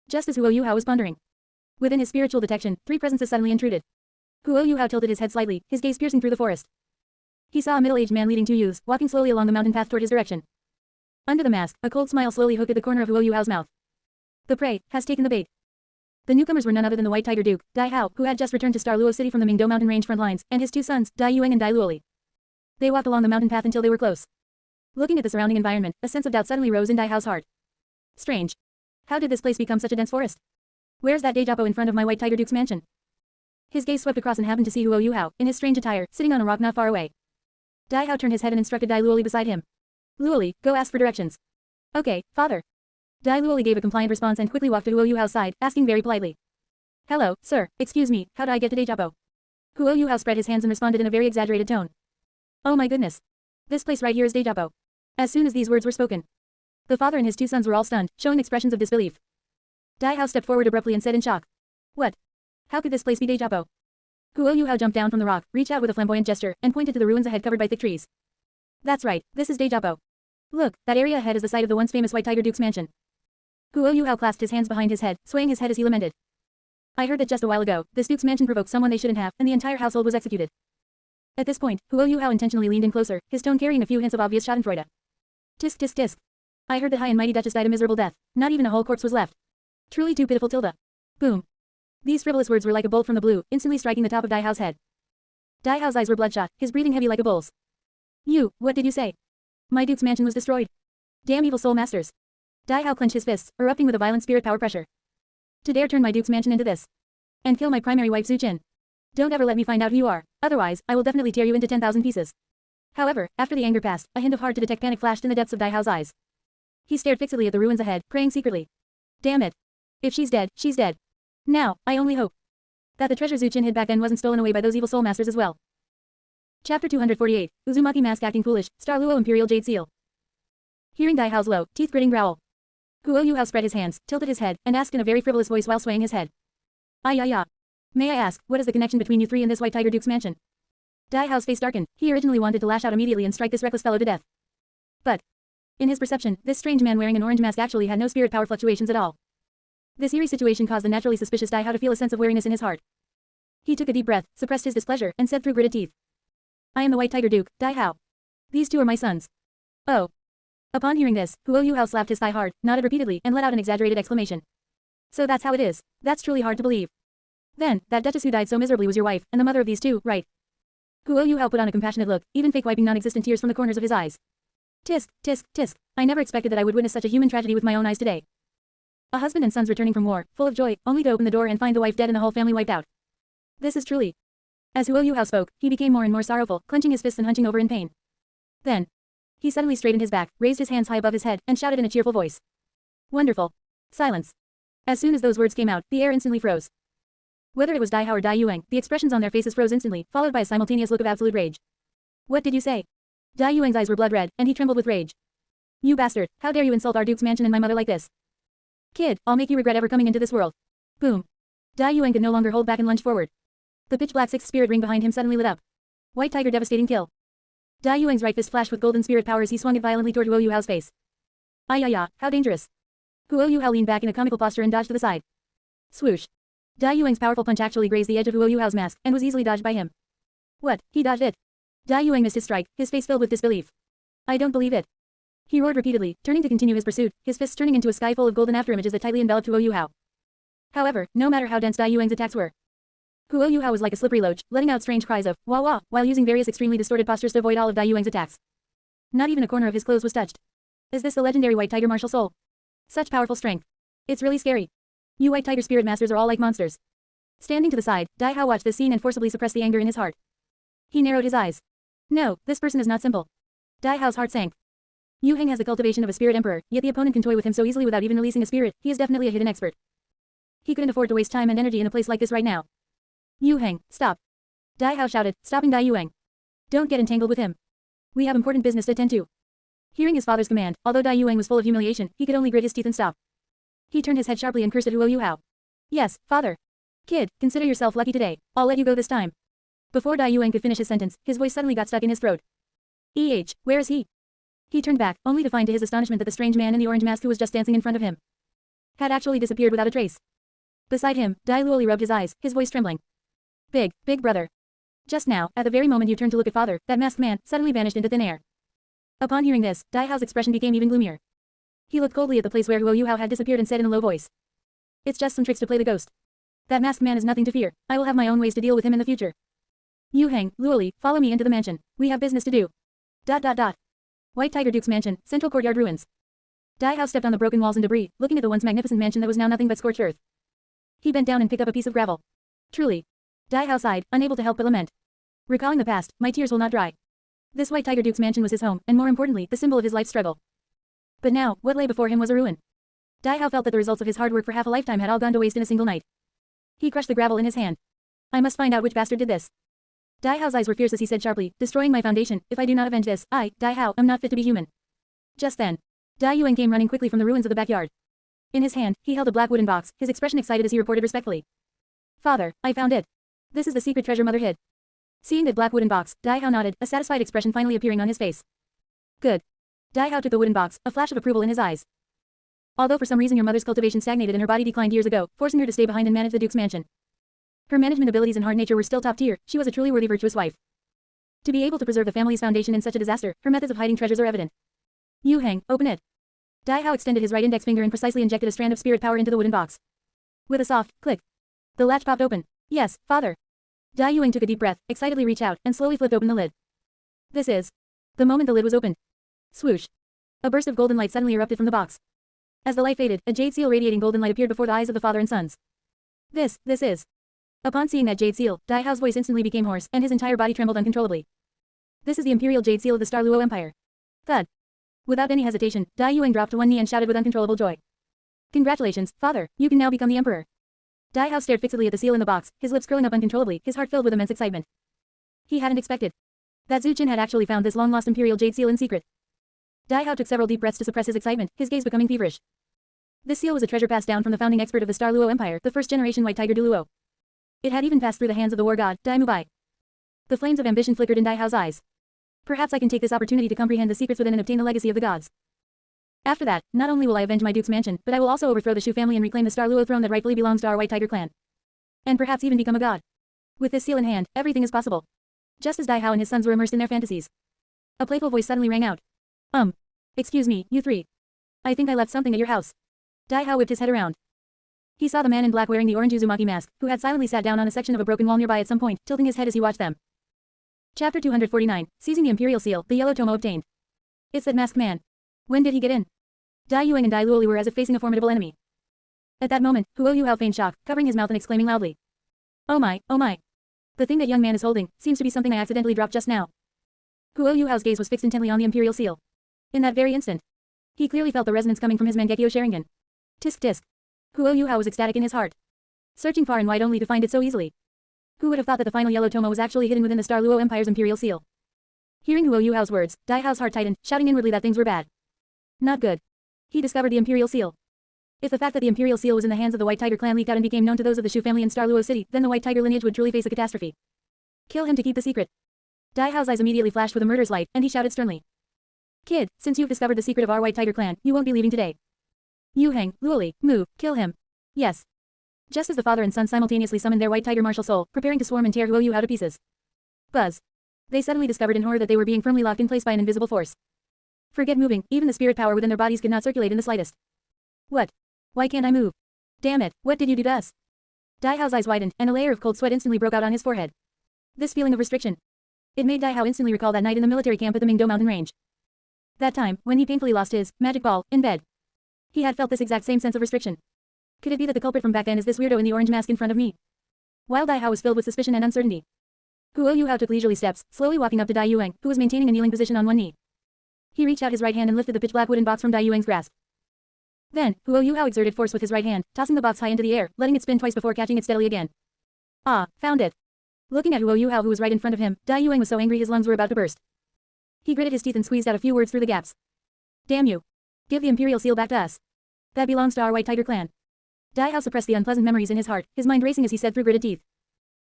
Just as Douluo Yuhao was pondering. Within his spiritual detection, 3 presences suddenly intruded. Douluo Yuhao tilted his head slightly, his gaze piercing through the forest. He saw a middle-aged man leading 2 youths, walking slowly along the mountain path toward his direction. Under the mask, a cold smile slowly hooked at the corner of Douluo Yuhao's mouth. The prey has taken the bait. The newcomers were none other than the White Tiger Duke, Dai Hao, who had just returned to Douluo City from the Mingdo Mountain Range front lines, and his 2 sons, Dai Yueng and Dai Luoli. They walked along the mountain path until they were close. Looking at the surrounding environment, a sense of doubt suddenly rose in Dai Hao's heart. Strange. How did this place become such a dense forest? Where's that Dejapo in front of my White Tiger Duke's mansion? His gaze swept across and happened to see Douluo Yuhao, in his strange attire, sitting on a rock not far away. Dai Hao turned his head and instructed Dai Luoli beside him. Luoli, go ask for directions. Okay, father. Dai Luoli gave a compliant response and quickly walked to Douluo Yuhao's side, asking very politely. Hello, sir, excuse me, how do I get to Dejapo? Douluo Yuhao spread his hands and responded in a very exaggerated tone. Oh my goodness. This place right here is Dejapo. As soon as these words were spoken, the father and his 2 sons were all stunned, showing expressions of disbelief. Dai Hao stepped forward abruptly and said in shock. What? How could this place be Dejapo? Douluo Yuhao jumped down from the rock, reached out with a flamboyant gesture, and pointed to the ruins ahead covered by thick trees. That's right, this is Dejapo. Look, that area ahead is the site of the once famous White Tiger Duke's mansion. Douluo Yuhao clasped his hands behind his head, swaying his head as he lamented. I heard that just a while ago, this Duke's mansion provoked someone they shouldn't have, and the entire household was executed. At this point, Douluo Yuhao intentionally leaned in closer, his tone carrying a few hints of obvious schadenfreude. Tisk tisk tisk. I heard that High and Mighty Duchess died a miserable death. Not even a whole corpse was left. Truly too pitiful tilde. Boom. These frivolous words were like a bolt from the blue, instantly striking the top of Dai Hao's head. Dai Hao's eyes were bloodshot, his breathing heavy like a bull's. You, what did you say? My Duke's mansion was destroyed. Damn evil soul masters. Dai Hao clenched his fists, erupting with a violent spirit power pressure. To dare turn my Duke's mansion into this. And kill my primary wife Zhu Qin. Don't ever let me find out who you are, otherwise, I will definitely tear you into 10,000 pieces. However, after the anger passed, a hint of hard to detect panic flashed in the depths of Dai Hao's eyes. He stared fixedly at the ruins ahead, praying secretly. Damn it. If she's dead, she's dead. Now, I only hope that the treasure Zhu Qin hid back then wasn't stolen away by those evil soul masters as well. Chapter 248, Uzumaki Mask Acting Foolish, Douluo Imperial Jade Seal. Hearing Dai Hao's low, teeth-gritting growl, Guo Yuhao spread his hands, tilted his head, and asked in a very frivolous voice while swaying his head. Ya. May I ask, what is the connection between you three and this White Tiger Duke's mansion? Dai Hao's face darkened. He originally wanted to lash out immediately and strike this reckless fellow to death. But, in his perception, this strange man wearing an orange mask actually had no spirit power fluctuations at all. This eerie situation caused the naturally suspicious Dai Hao to feel a sense of wariness in his heart. He took a deep breath, suppressed his displeasure, and said through gritted teeth. I am the White Tiger Duke, Dai Hao. These two are my sons. Oh. Upon hearing this, Guo Yuhao slapped his thigh hard, nodded repeatedly, and let out an exaggerated exclamation. So that's how it is. That's truly hard to believe. Then, that duchess who died so miserably was your wife, and the mother of these two, right? Guo Yuhao put on a compassionate look, even fake wiping non-existent tears from the corners of his eyes. Tisk, tisk, tisk. I never expected that I would witness such a human tragedy with my own eyes today. A husband and sons returning from war, full of joy, only to open the door and find the wife dead and the whole family wiped out. This is truly. As Guo Yuhao spoke, he became more and more sorrowful, clenching his fists and hunching over in pain. Then, he suddenly straightened his back, raised his hands high above his head, and shouted in a cheerful voice. Wonderful. Silence. As soon as those words came out, the air instantly froze. Whether it was Dai Hao or Dai Yuang, the expressions on their faces froze instantly, followed by a simultaneous look of absolute rage. What did you say? Dai Yuang's eyes were blood red, and he trembled with rage. You bastard, how dare you insult our duke's mansion and my mother like this? Kid, I'll make you regret ever coming into this world. Boom. Dai Yuang could no longer hold back and lunged forward. The pitch-black sixth spirit ring behind him suddenly lit up. White Tiger devastating kill. Dai Yuang's right fist flashed with golden spirit power as he swung it violently toward Guo Yuhao's face. Ya, how dangerous. Guo Yuhao leaned back in a comical posture and dodged to the side. Swoosh. Dai Yuang's powerful punch actually grazed the edge of Guo Yuhao's mask, and was easily dodged by him. What, he dodged it? Dai Yuang missed his strike, his face filled with disbelief. I don't believe it. He roared repeatedly, turning to continue his pursuit, his fists turning into a sky full of golden afterimages that tightly enveloped Guo Yuhao. However, no matter how dense Dai Yuang's attacks were, Guo Yuhao was like a slippery loach, letting out strange cries of wah wah while using various extremely distorted postures to avoid all of Dai Yuang's attacks. Not even a corner of his clothes was touched. Is this the legendary White Tiger martial soul? Such powerful strength. It's really scary. You White Tiger spirit masters are all like monsters. Standing to the side, Dai Hao watched this scene and forcibly suppressed the anger in his heart. He narrowed his eyes. No, this person is not simple. Dai Hao's heart sank. Yu Heng has the cultivation of a spirit emperor, yet the opponent can toy with him so easily without even releasing a spirit. He is definitely a hidden expert. He couldn't afford to waste time and energy in a place like this right now. Yu Heng, stop. Dai Hao shouted, stopping Dai Yuang. Don't get entangled with him. We have important business to attend to. Hearing his father's command, although Dai Yuang was full of humiliation, he could only grit his teeth and stop. He turned his head sharply and cursed at Guo Yuhao. Yes, father. Kid, consider yourself lucky today. I'll let you go this time. Before Dai Yuang could finish his sentence, his voice suddenly got stuck in his throat. Where is he? He turned back, only to find to his astonishment that the strange man in the orange mask who was just dancing in front of him had actually disappeared without a trace. Beside him, Dai Luoli rubbed his eyes, his voice trembling. Big brother. Just now, at the very moment you turned to look at father, that masked man suddenly vanished into thin air. Upon hearing this, Dai Hao's expression became even gloomier. He looked coldly at the place where Guo Yuhao had disappeared and said in a low voice. It's just some tricks to play the ghost. That masked man is nothing to fear. I will have my own ways to deal with him in the future. Yu Heng, Luoli, follow me into the mansion. We have business to do. ... White Tiger Duke's mansion, central courtyard ruins. Dai Hao stepped on the broken walls and debris, looking at the once magnificent mansion that was now nothing but scorched earth. He bent down and picked up a piece of gravel. Truly. Dai Hao sighed, unable to help but lament. Recalling the past, my tears will not dry. This White Tiger Duke's mansion was his home, and more importantly, the symbol of his life's struggle. But now, what lay before him was a ruin. Dai Hao felt that the results of his hard work for half a lifetime had all gone to waste in a single night. He crushed the gravel in his hand. I must find out which bastard did this. Dai Hao's eyes were fierce as he said sharply, destroying my foundation. If I do not avenge this, I, Dai Hao, am not fit to be human. Just then, Dai Yuang came running quickly from the ruins of the backyard. In his hand, he held a black wooden box, his expression excited as he reported respectfully. Father, I found it. This is the secret treasure mother hid. Seeing that black wooden box, Dai Hao nodded, a satisfied expression finally appearing on his face. Good. Dai Hao took the wooden box, a flash of approval in his eyes. Although for some reason your mother's cultivation stagnated and her body declined years ago, forcing her to stay behind and manage the Duke's mansion. Her management abilities and hard nature were still top tier, she was a truly worthy virtuous wife. To be able to preserve the family's foundation in such a disaster, her methods of hiding treasures are evident. Yu Heng, open it. Dai Hao extended his right index finger and precisely injected a strand of spirit power into the wooden box. With a soft click, the latch popped open. Yes, father. Dai Yuang took a deep breath, excitedly reached out, and slowly flipped open the lid. This is. The moment the lid was opened. Swoosh. A burst of golden light suddenly erupted from the box. As the light faded, a jade seal radiating golden light appeared before the eyes of the father and sons. This is. Upon seeing that jade seal, Dai Hao's voice instantly became hoarse, and his entire body trembled uncontrollably. This is the imperial jade seal of the Star Luo Empire. Thud. Without any hesitation, Dai Yuang dropped to one knee and shouted with uncontrollable joy. Congratulations, father, you can now become the emperor. Dai Hao stared fixedly at the seal in the box, his lips curling up uncontrollably, his heart filled with immense excitement. He hadn't expected that Zhu Jin had actually found this long-lost imperial jade seal in secret. Dai Hao took several deep breaths to suppress his excitement, his gaze becoming feverish. This seal was a treasure passed down from the founding expert of the Star Luo Empire, the first-generation White Tiger Douluo. It had even passed through the hands of the war god, Dai Mubai. The flames of ambition flickered in Dai Hao's eyes. Perhaps I can take this opportunity to comprehend the secrets within and obtain the legacy of the gods. After that, not only will I avenge my duke's mansion, but I will also overthrow the Shu family and reclaim the Star Luo throne that rightfully belongs to our White Tiger clan. And perhaps even become a god. With this seal in hand, everything is possible. Just as Dai Hao and his sons were immersed in their fantasies. A playful voice suddenly rang out. Excuse me, you three. I think I left something at your house. Dai Hao whipped his head around. He saw the man in black wearing the orange Uzumaki mask, who had silently sat down on a section of a broken wall nearby at some point, tilting his head as he watched them. Chapter 249, Seizing the Imperial Seal, the Yellow Tomo obtained. It's that masked man. When did he get in? Dai Yuang and Dai Luoli were as if facing a formidable enemy. At that moment, Huo Yuhao feigned shock, covering his mouth and exclaiming loudly. Oh my, oh my. The thing that young man is holding, seems to be something I accidentally dropped just now. Huo Yuhao's gaze was fixed intently on the Imperial Seal. In that very instant, he clearly felt the resonance coming from his Mangekyo Sharingan. Tisk tisk. Huo Yuhao was ecstatic in his heart. Searching far and wide only to find it so easily. Who would have thought that the final Yellow Tomo was actually hidden within the Star Luo Empire's Imperial Seal? Hearing Huo Yuhao's words, Dai Hao's heart tightened, shouting inwardly that things were bad. Not good. He discovered the Imperial Seal. If the fact that the Imperial Seal was in the hands of the White Tiger clan leaked out and became known to those of the Shu family in Star Luo City, then the White Tiger lineage would truly face a catastrophe. Kill him to keep the secret. Dai Hao's eyes immediately flashed with a murderous light, and he shouted sternly. Kid, since you've discovered the secret of our White Tiger clan, you won't be leaving today. Yu Heng, Luoli, move, kill him. Yes. Just as the father and son simultaneously summoned their White Tiger martial soul, preparing to swarm and tear Huo Yuhao to pieces. Buzz. They suddenly discovered in horror that they were being firmly locked in place by an invisible force. Forget moving, even the spirit power within their bodies could not circulate in the slightest. What? Why can't I move? Damn it, what did you do to us? Dai Hao's eyes widened, and a layer of cold sweat instantly broke out on his forehead. This feeling of restriction. It made Dai Hao instantly recall that night in the military camp at the Mingdo mountain range. That time, when he painfully lost his magic ball in bed. He had felt this exact same sense of restriction. Could it be that the culprit from back then is this weirdo in the orange mask in front of me? While Dai Hao was filled with suspicion and uncertainty, Huo Yuhao took leisurely steps, slowly walking up to Dai Yuang, who was maintaining a kneeling position on one knee. He reached out his right hand and lifted the pitch-black wooden box from Dai Yuang's grasp. Then, Huo Yuhao exerted force with his right hand, tossing the box high into the air, letting it spin twice before catching it steadily again. Ah, found it. Looking at Huo Yuhao who was right in front of him, Dai Yuang was so angry his lungs were about to burst. He gritted his teeth and squeezed out a few words through the gaps. Damn you. Give the Imperial Seal back to us. That belongs to our White Tiger clan. Dai Hao suppressed the unpleasant memories in his heart, his mind racing as he said through gritted teeth.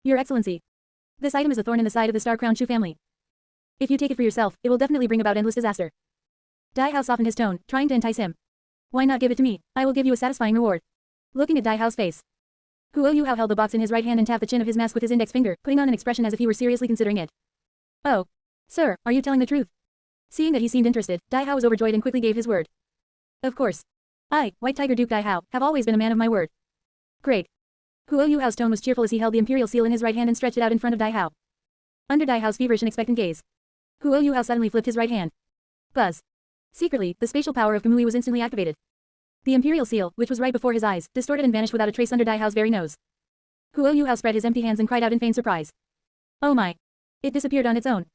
Your Excellency. This item is a thorn in the side of the Star-Crowned Shu family. If you take it for yourself, it will definitely bring about endless disaster. Dai Hao softened his tone, trying to entice him. Why not give it to me? I will give you a satisfying reward. Looking at Dai Hao's face. Huo Yuhao held the box in his right hand and tapped the chin of his mask with his index finger, putting on an expression as if he were seriously considering it. Oh. Sir, are you telling the truth? Seeing that he seemed interested, Dai Hao was overjoyed and quickly gave his word. Of course. I, White Tiger Duke Dai Hao, have always been a man of my word. Great. Huo Yuhao's tone was cheerful as he held the Imperial Seal in his right hand and stretched it out in front of Dai Hao. Under Dai Hao's feverish and expectant gaze, Huo Yuhao suddenly flipped his right hand. Buzz. Secretly, the spatial power of Kamui was instantly activated. The Imperial Seal, which was right before his eyes, distorted and vanished without a trace under Dai Hao's very nose. Huo Yuhao spread his empty hands and cried out in feigned surprise. Oh my. It disappeared on its own.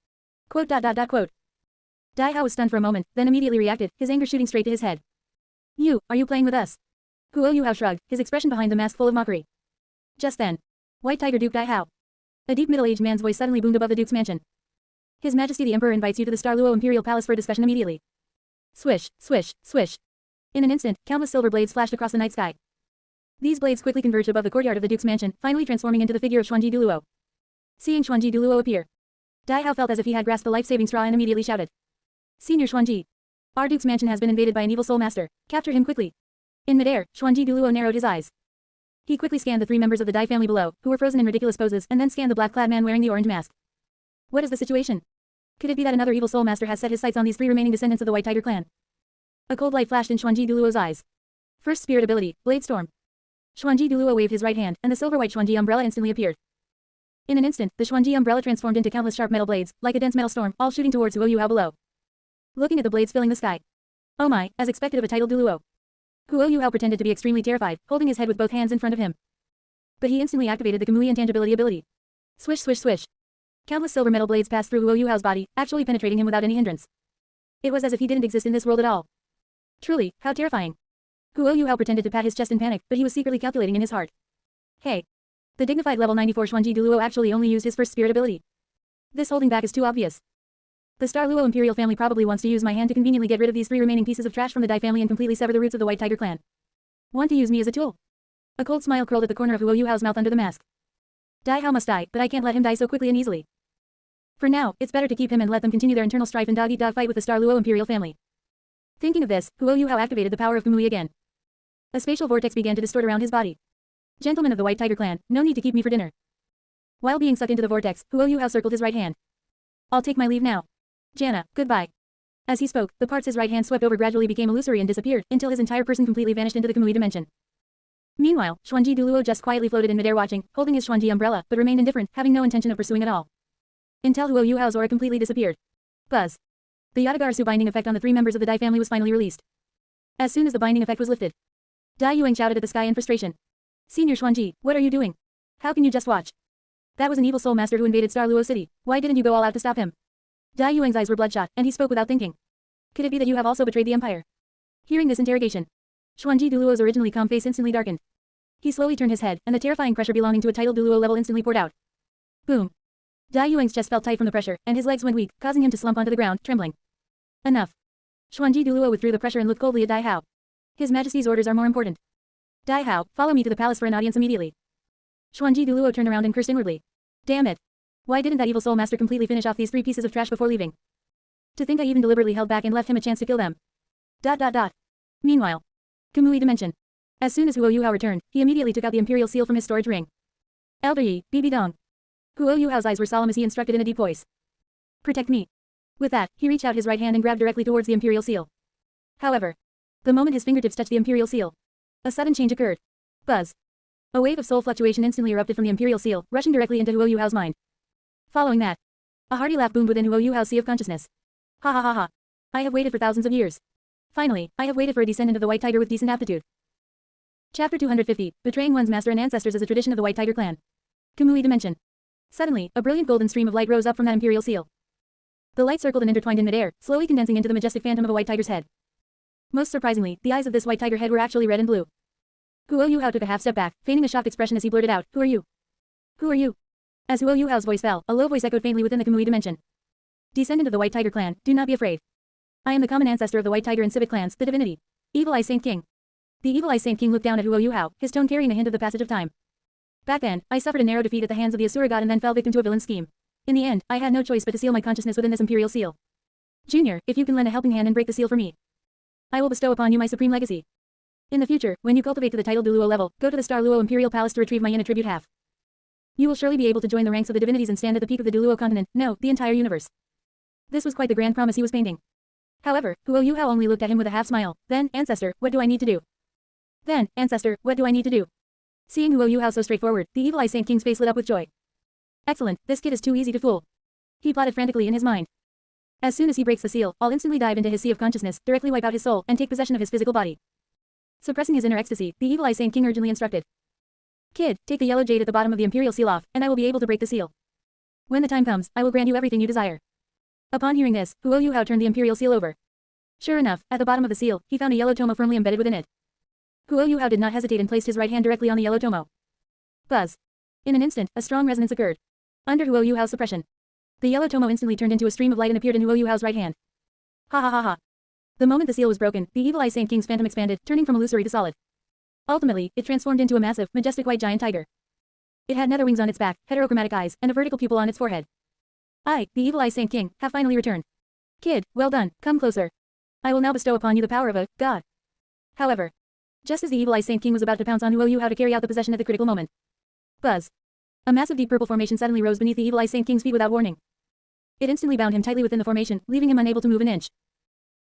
Quote. Dai Hao was stunned for a moment, then immediately reacted, his anger shooting straight to his head. You, are you playing with us? Huo Yuhao shrugged, his expression behind the mask full of mockery. Just then, White Tiger Duke Dai Hao. A deep middle-aged man's voice suddenly boomed above the Duke's mansion. His Majesty the Emperor invites you to the Star Luo Imperial Palace for a discussion immediately. Swish, swish, swish. In an instant, countless silver blades flashed across the night sky. These blades quickly converged above the courtyard of the Duke's mansion, finally transforming into the figure of Xuanji Douluo. Seeing Xuanji Douluo appear, Dai Hao felt as if he had grasped the life-saving straw and immediately shouted. Senior Xuanji. Our Duke's mansion has been invaded by an evil soul master. Capture him quickly. In midair, Xuanji Douluo narrowed his eyes. He quickly scanned the three members of the Dai family below, who were frozen in ridiculous poses, and then scanned the black-clad man wearing the orange mask. What is the situation? Could it be that another evil soul master has set his sights on these three remaining descendants of the White Tiger clan? A cold light flashed in Xuanji Douluo's eyes. First spirit ability, Blade Storm. Xuanji Douluo waved his right hand, and the silver-white Xuanji umbrella instantly appeared. In an instant, the Xuanji umbrella transformed into countless sharp metal blades, like a dense metal storm, all shooting towards Huo Yuhao below. Looking at the blades filling the sky. Oh my, as expected of a titled Douluo. Huo Yuhao pretended to be extremely terrified, holding his head with both hands in front of him. But he instantly activated the Kamui intangibility ability. Swish swish swish. Countless silver metal blades passed through Huo Yuhao's body, actually penetrating him without any hindrance. It was as if he didn't exist in this world at all. Truly, how terrifying. Huo Yuhao pretended to pat his chest in panic, but he was secretly calculating in his heart. Hey. The dignified level 94 Xuanji Douluo actually only used his first spirit ability. This holding back is too obvious. The Star Luo imperial family probably wants to use my hand to conveniently get rid of these 3 remaining pieces of trash from the Dai family and completely sever the roots of the White Tiger clan. Want to use me as a tool? A cold smile curled at the corner of Huo Yuhao's mouth under the mask. Dai Hao must die, but I can't let him die so quickly and easily. For now, it's better to keep him and let them continue their internal strife and dog-eat-dog fight with the Star Luo imperial family. Thinking of this, Huo Yuhao activated the power of Kamui again. A spatial vortex began to distort around his body. Gentlemen of the White Tiger clan, no need to keep me for dinner. While being sucked into the vortex, Huo Yuhao circled his right hand. I'll take my leave now. Jana, goodbye. As he spoke, the parts his right hand swept over gradually became illusory and disappeared, until his entire person completely vanished into the Kamui dimension. Meanwhile, Xuanji Douluo just quietly floated in midair watching, holding his Xuanji umbrella, but remained indifferent, having no intention of pursuing at all. Until Huo Yuhao's aura completely disappeared. Buzz. The Yatagarasu binding effect on the 3 members of the Dai family was finally released. As soon as the binding effect was lifted, Dai Yuang shouted at the sky in frustration. Senior Xuanji, what are you doing? How can you just watch? That was an evil soul master who invaded Star Luo City. Why didn't you go all out to stop him? Dai Yuang's eyes were bloodshot, and he spoke without thinking. Could it be that you have also betrayed the Empire? Hearing this interrogation, Xuanji Douluo's originally calm face instantly darkened. He slowly turned his head, and the terrifying pressure belonging to a titled Douluo level instantly poured out. Boom. Dai Yuang's chest felt tight from the pressure, and his legs went weak, causing him to slump onto the ground, trembling. Enough. Xuanji Douluo withdrew the pressure and looked coldly at Dai Hao. His Majesty's orders are more important. Dai Hao, follow me to the palace for an audience immediately. Xuanji Douluo turned around and cursed inwardly. Damn it. Why didn't that evil soul master completely finish off these 3 pieces of trash before leaving? To think I even deliberately held back and left him a chance to kill them. ... Meanwhile. Kamui Dimension. As soon as Huo Yuhao returned, he immediately took out the imperial seal from his storage ring. Elder Yi, Bibi Dong. Huo Yuhao's eyes were solemn as he instructed in a deep voice. Protect me. With that, he reached out his right hand and grabbed directly towards the imperial seal. However, the moment his fingertips touched the imperial seal, a sudden change occurred. Buzz. A wave of soul fluctuation instantly erupted from the imperial seal, rushing directly into Huo Yuhao's mind. Following that, a hearty laugh boomed within Huo Yuhao's sea of consciousness. Ha ha ha ha. I have waited for thousands of years. Finally, I have waited for a descendant of the White Tiger with decent aptitude. Chapter 250, Betraying One's Master and Ancestors as a Tradition of the White Tiger Clan. Kamui Dimension. Suddenly, a brilliant golden stream of light rose up from that imperial seal. The light circled and intertwined in midair, slowly condensing into the majestic phantom of a white tiger's head. Most surprisingly, the eyes of this white tiger head were actually red and blue. Huo Yuhao took a half step back, feigning a shocked expression as he blurted out, Who are you? Who are you? As Huo Yuhao's voice fell, a low voice echoed faintly within the Kamui Dimension. Descendant of the White Tiger clan, do not be afraid. I am the common ancestor of the White Tiger and Civic clans, the divinity. Evil Eye Saint King. The Evil Eye Saint King looked down at Huo Yuhao, his tone carrying a hint of the passage of time. Back then, I suffered a narrow defeat at the hands of the Asura god and then fell victim to a villain's scheme. In the end, I had no choice but to seal my consciousness within this imperial seal. Junior, if you can lend a helping hand and break the seal for me, I will bestow upon you my supreme legacy. In the future, when you cultivate to the title Douluo level, go to the Star Luo Imperial Palace to retrieve my yin attribute half. You will surely be able to join the ranks of the divinities and stand at the peak of the Douluo Continent, no, the entire universe. This was quite the grand promise he was painting. However, Huo Yuhao only looked at him with a half smile. Then, Ancestor, what do I need to do? Seeing Huo Yuhao so straightforward, the Evil Eye Saint King's face lit up with joy. Excellent, this kid is too easy to fool. He plotted frantically in his mind. As soon as he breaks the seal, I'll instantly dive into his sea of consciousness, directly wipe out his soul, and take possession of his physical body. Suppressing his inner ecstasy, the Evil Eye Saint King urgently instructed. Kid, take the yellow jade at the bottom of the imperial seal off, and I will be able to break the seal. When the time comes, I will grant you everything you desire. Upon hearing this, Huo Yuhao turned the imperial seal over. Sure enough, at the bottom of the seal, he found a yellow tomo firmly embedded within it. Huo Yuhao did not hesitate and placed his right hand directly on the yellow tomo. Buzz. In an instant, a strong resonance occurred. Under Huo Yuhao's suppression, the yellow tomo instantly turned into a stream of light and appeared in Huo Yuhao's right hand. Ha ha ha ha. The moment the seal was broken, the Evil Eye Saint King's phantom expanded, turning from illusory to solid. Ultimately, it transformed into a massive, majestic white giant tiger. It had nether wings on its back, heterochromatic eyes, and a vertical pupil on its forehead. I, the Evil Eye Saint King, have finally returned. Kid, well done, come closer. I will now bestow upon you the power of a god. However, just as the Evil Eye Saint King was about to pounce on Huo Yuhao to carry out the possession at the critical moment. Buzz. A massive deep purple formation suddenly rose beneath the Evil Eye Saint King's feet without warning. It instantly bound him tightly within the formation, leaving him unable to move an inch.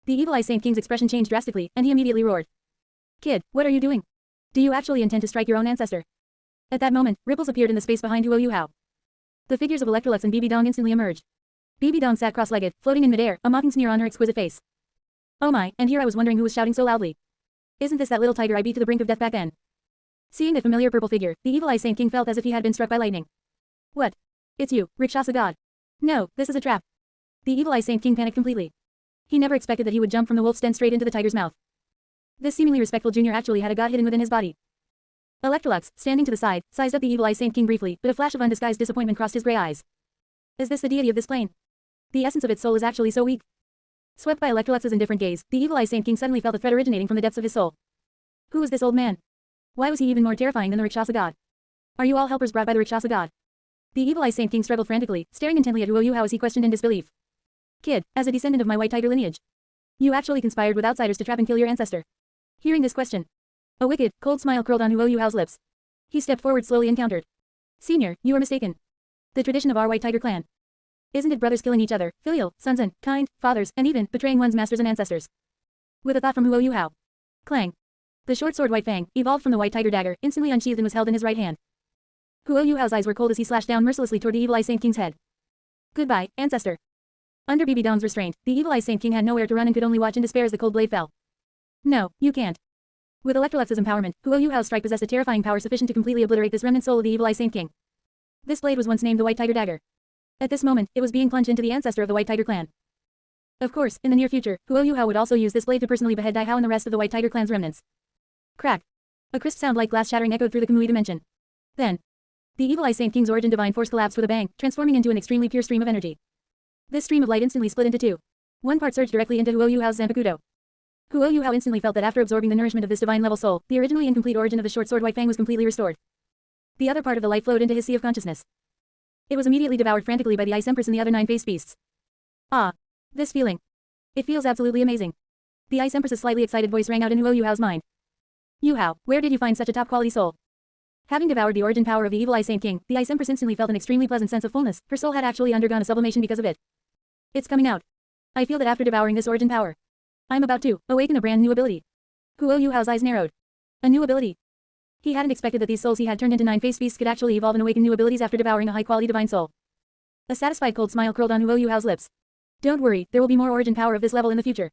The Evil Eye Saint King's expression changed drastically, and he immediately roared. Kid, what are you doing? Do you actually intend to strike your own ancestor? At that moment, ripples appeared in the space behind Huo Yuhao. The figures of Electrolux and Bibi Dong instantly emerged. Bibi Dong sat cross-legged, floating in midair, a mocking sneer on her exquisite face. Oh my, and here I was wondering who was shouting so loudly. Isn't this that little tiger I beat to the brink of death back then? Seeing the familiar purple figure, the Evil Eye Saint King felt as if he had been struck by lightning. What? It's you, Rikshasa God. No, this is a trap. The Evil Eye Saint King panicked completely. He never expected that he would jump from the wolf's den straight into the tiger's mouth. This seemingly respectful junior actually had a god hidden within his body. Electrolux, standing to the side, sized up the Evil Eye Saint King briefly, but a flash of undisguised disappointment crossed his gray eyes. Is this the deity of this plane? The essence of its soul is actually so weak. Swept by Electrolux's indifferent gaze, the evil-eyed Saint King suddenly felt a threat originating from the depths of his soul. Who was this old man? Why was he even more terrifying than the Rakshasa god? Are you all helpers brought by the Rakshasa god? The evil-eyed Saint King struggled frantically, staring intently at Douluo Yuhao as he questioned in disbelief. Kid, as a descendant of my white tiger lineage, you actually conspired with outsiders to trap and kill your ancestor. Hearing this question, a wicked, cold smile curled on Douluo Yuhao's lips. He stepped forward slowly and countered. Senior, you are mistaken. The tradition of our white tiger clan. Isn't it brothers killing each other, filial, sons and, kind, fathers, and even, betraying one's masters and ancestors? With a thought from Douluo Yuhao. Clang. The short sword White Fang, evolved from the white tiger dagger, instantly unsheathed and was held in his right hand. Douluo Yuhao's eyes were cold as he slashed down mercilessly toward the evil-eyed Saint King's head. Goodbye, ancestor. Under BB Dong's restraint, the evil-eyed Saint King had nowhere to run and could only watch in despair as the cold blade fell. No, you can't. With Electrolux's empowerment, Douluo Yuhao's strike possessed a terrifying power sufficient to completely obliterate this remnant soul of the evil-eyed Saint King. This blade was once named the White Tiger Dagger. At this moment, it was being plunged into the ancestor of the White Tiger clan. Of course, in the near future, Douluo Yuhao would also use this blade to personally behead Dai Hao and the rest of the White Tiger clan's remnants. Crack. A crisp sound like glass shattering echoed through the Kamui dimension. Then, the evil-eyed Saint King's origin divine force collapsed with a bang, transforming into an extremely pure stream of energy. This stream of light instantly split into two. One part surged directly into Douluo Yuhao's Zanpakuto. Douluo Yuhao instantly felt that after absorbing the nourishment of this divine-level soul, the originally incomplete origin of the short sword White Fang was completely restored. The other part of the light flowed into his sea of consciousness. It was immediately devoured frantically by the Ice Empress and the other nine-faced beasts. Ah. This feeling. It feels absolutely amazing. The Ice Empress's slightly excited voice rang out in Douluo Yuhao's mind. Yuhao, where did you find such a top-quality soul? Having devoured the origin power of the evil-eyed Saint King, the Ice Empress instantly felt an extremely pleasant sense of fullness. Her soul had actually undergone a sublimation because of it. It's coming out. I feel that after devouring this origin power, I'm about to awaken a brand new ability. Douluo Yuhao's eyes narrowed. A new ability. He hadn't expected that these souls he had turned into nine-faced beasts could actually evolve and awaken new abilities after devouring a high-quality divine soul. A satisfied cold smile curled on Douluo Yuhao's lips. Don't worry, there will be more origin power of this level in the future.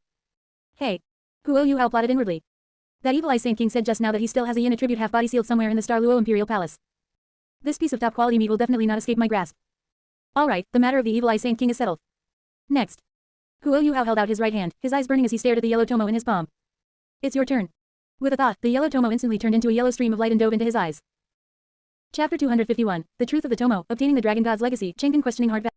Hey. Douluo Yuhao plotted inwardly. That evil-eyed Saint King said just now that he still has a yin attribute half-body sealed somewhere in the Star Luo Imperial Palace. This piece of top-quality meat will definitely not escape my grasp. Alright, the matter of the evil-eyed Saint King is settled. Next. Douluo Yuhao held out his right hand, his eyes burning as he stared at the yellow tomo in his palm. It's your turn. With a thought, the yellow tomo instantly turned into a yellow stream of light and dove into his eyes. Chapter 251, The Truth of the Tomo, Obtaining the Dragon God's Legacy, Chengen questioning hard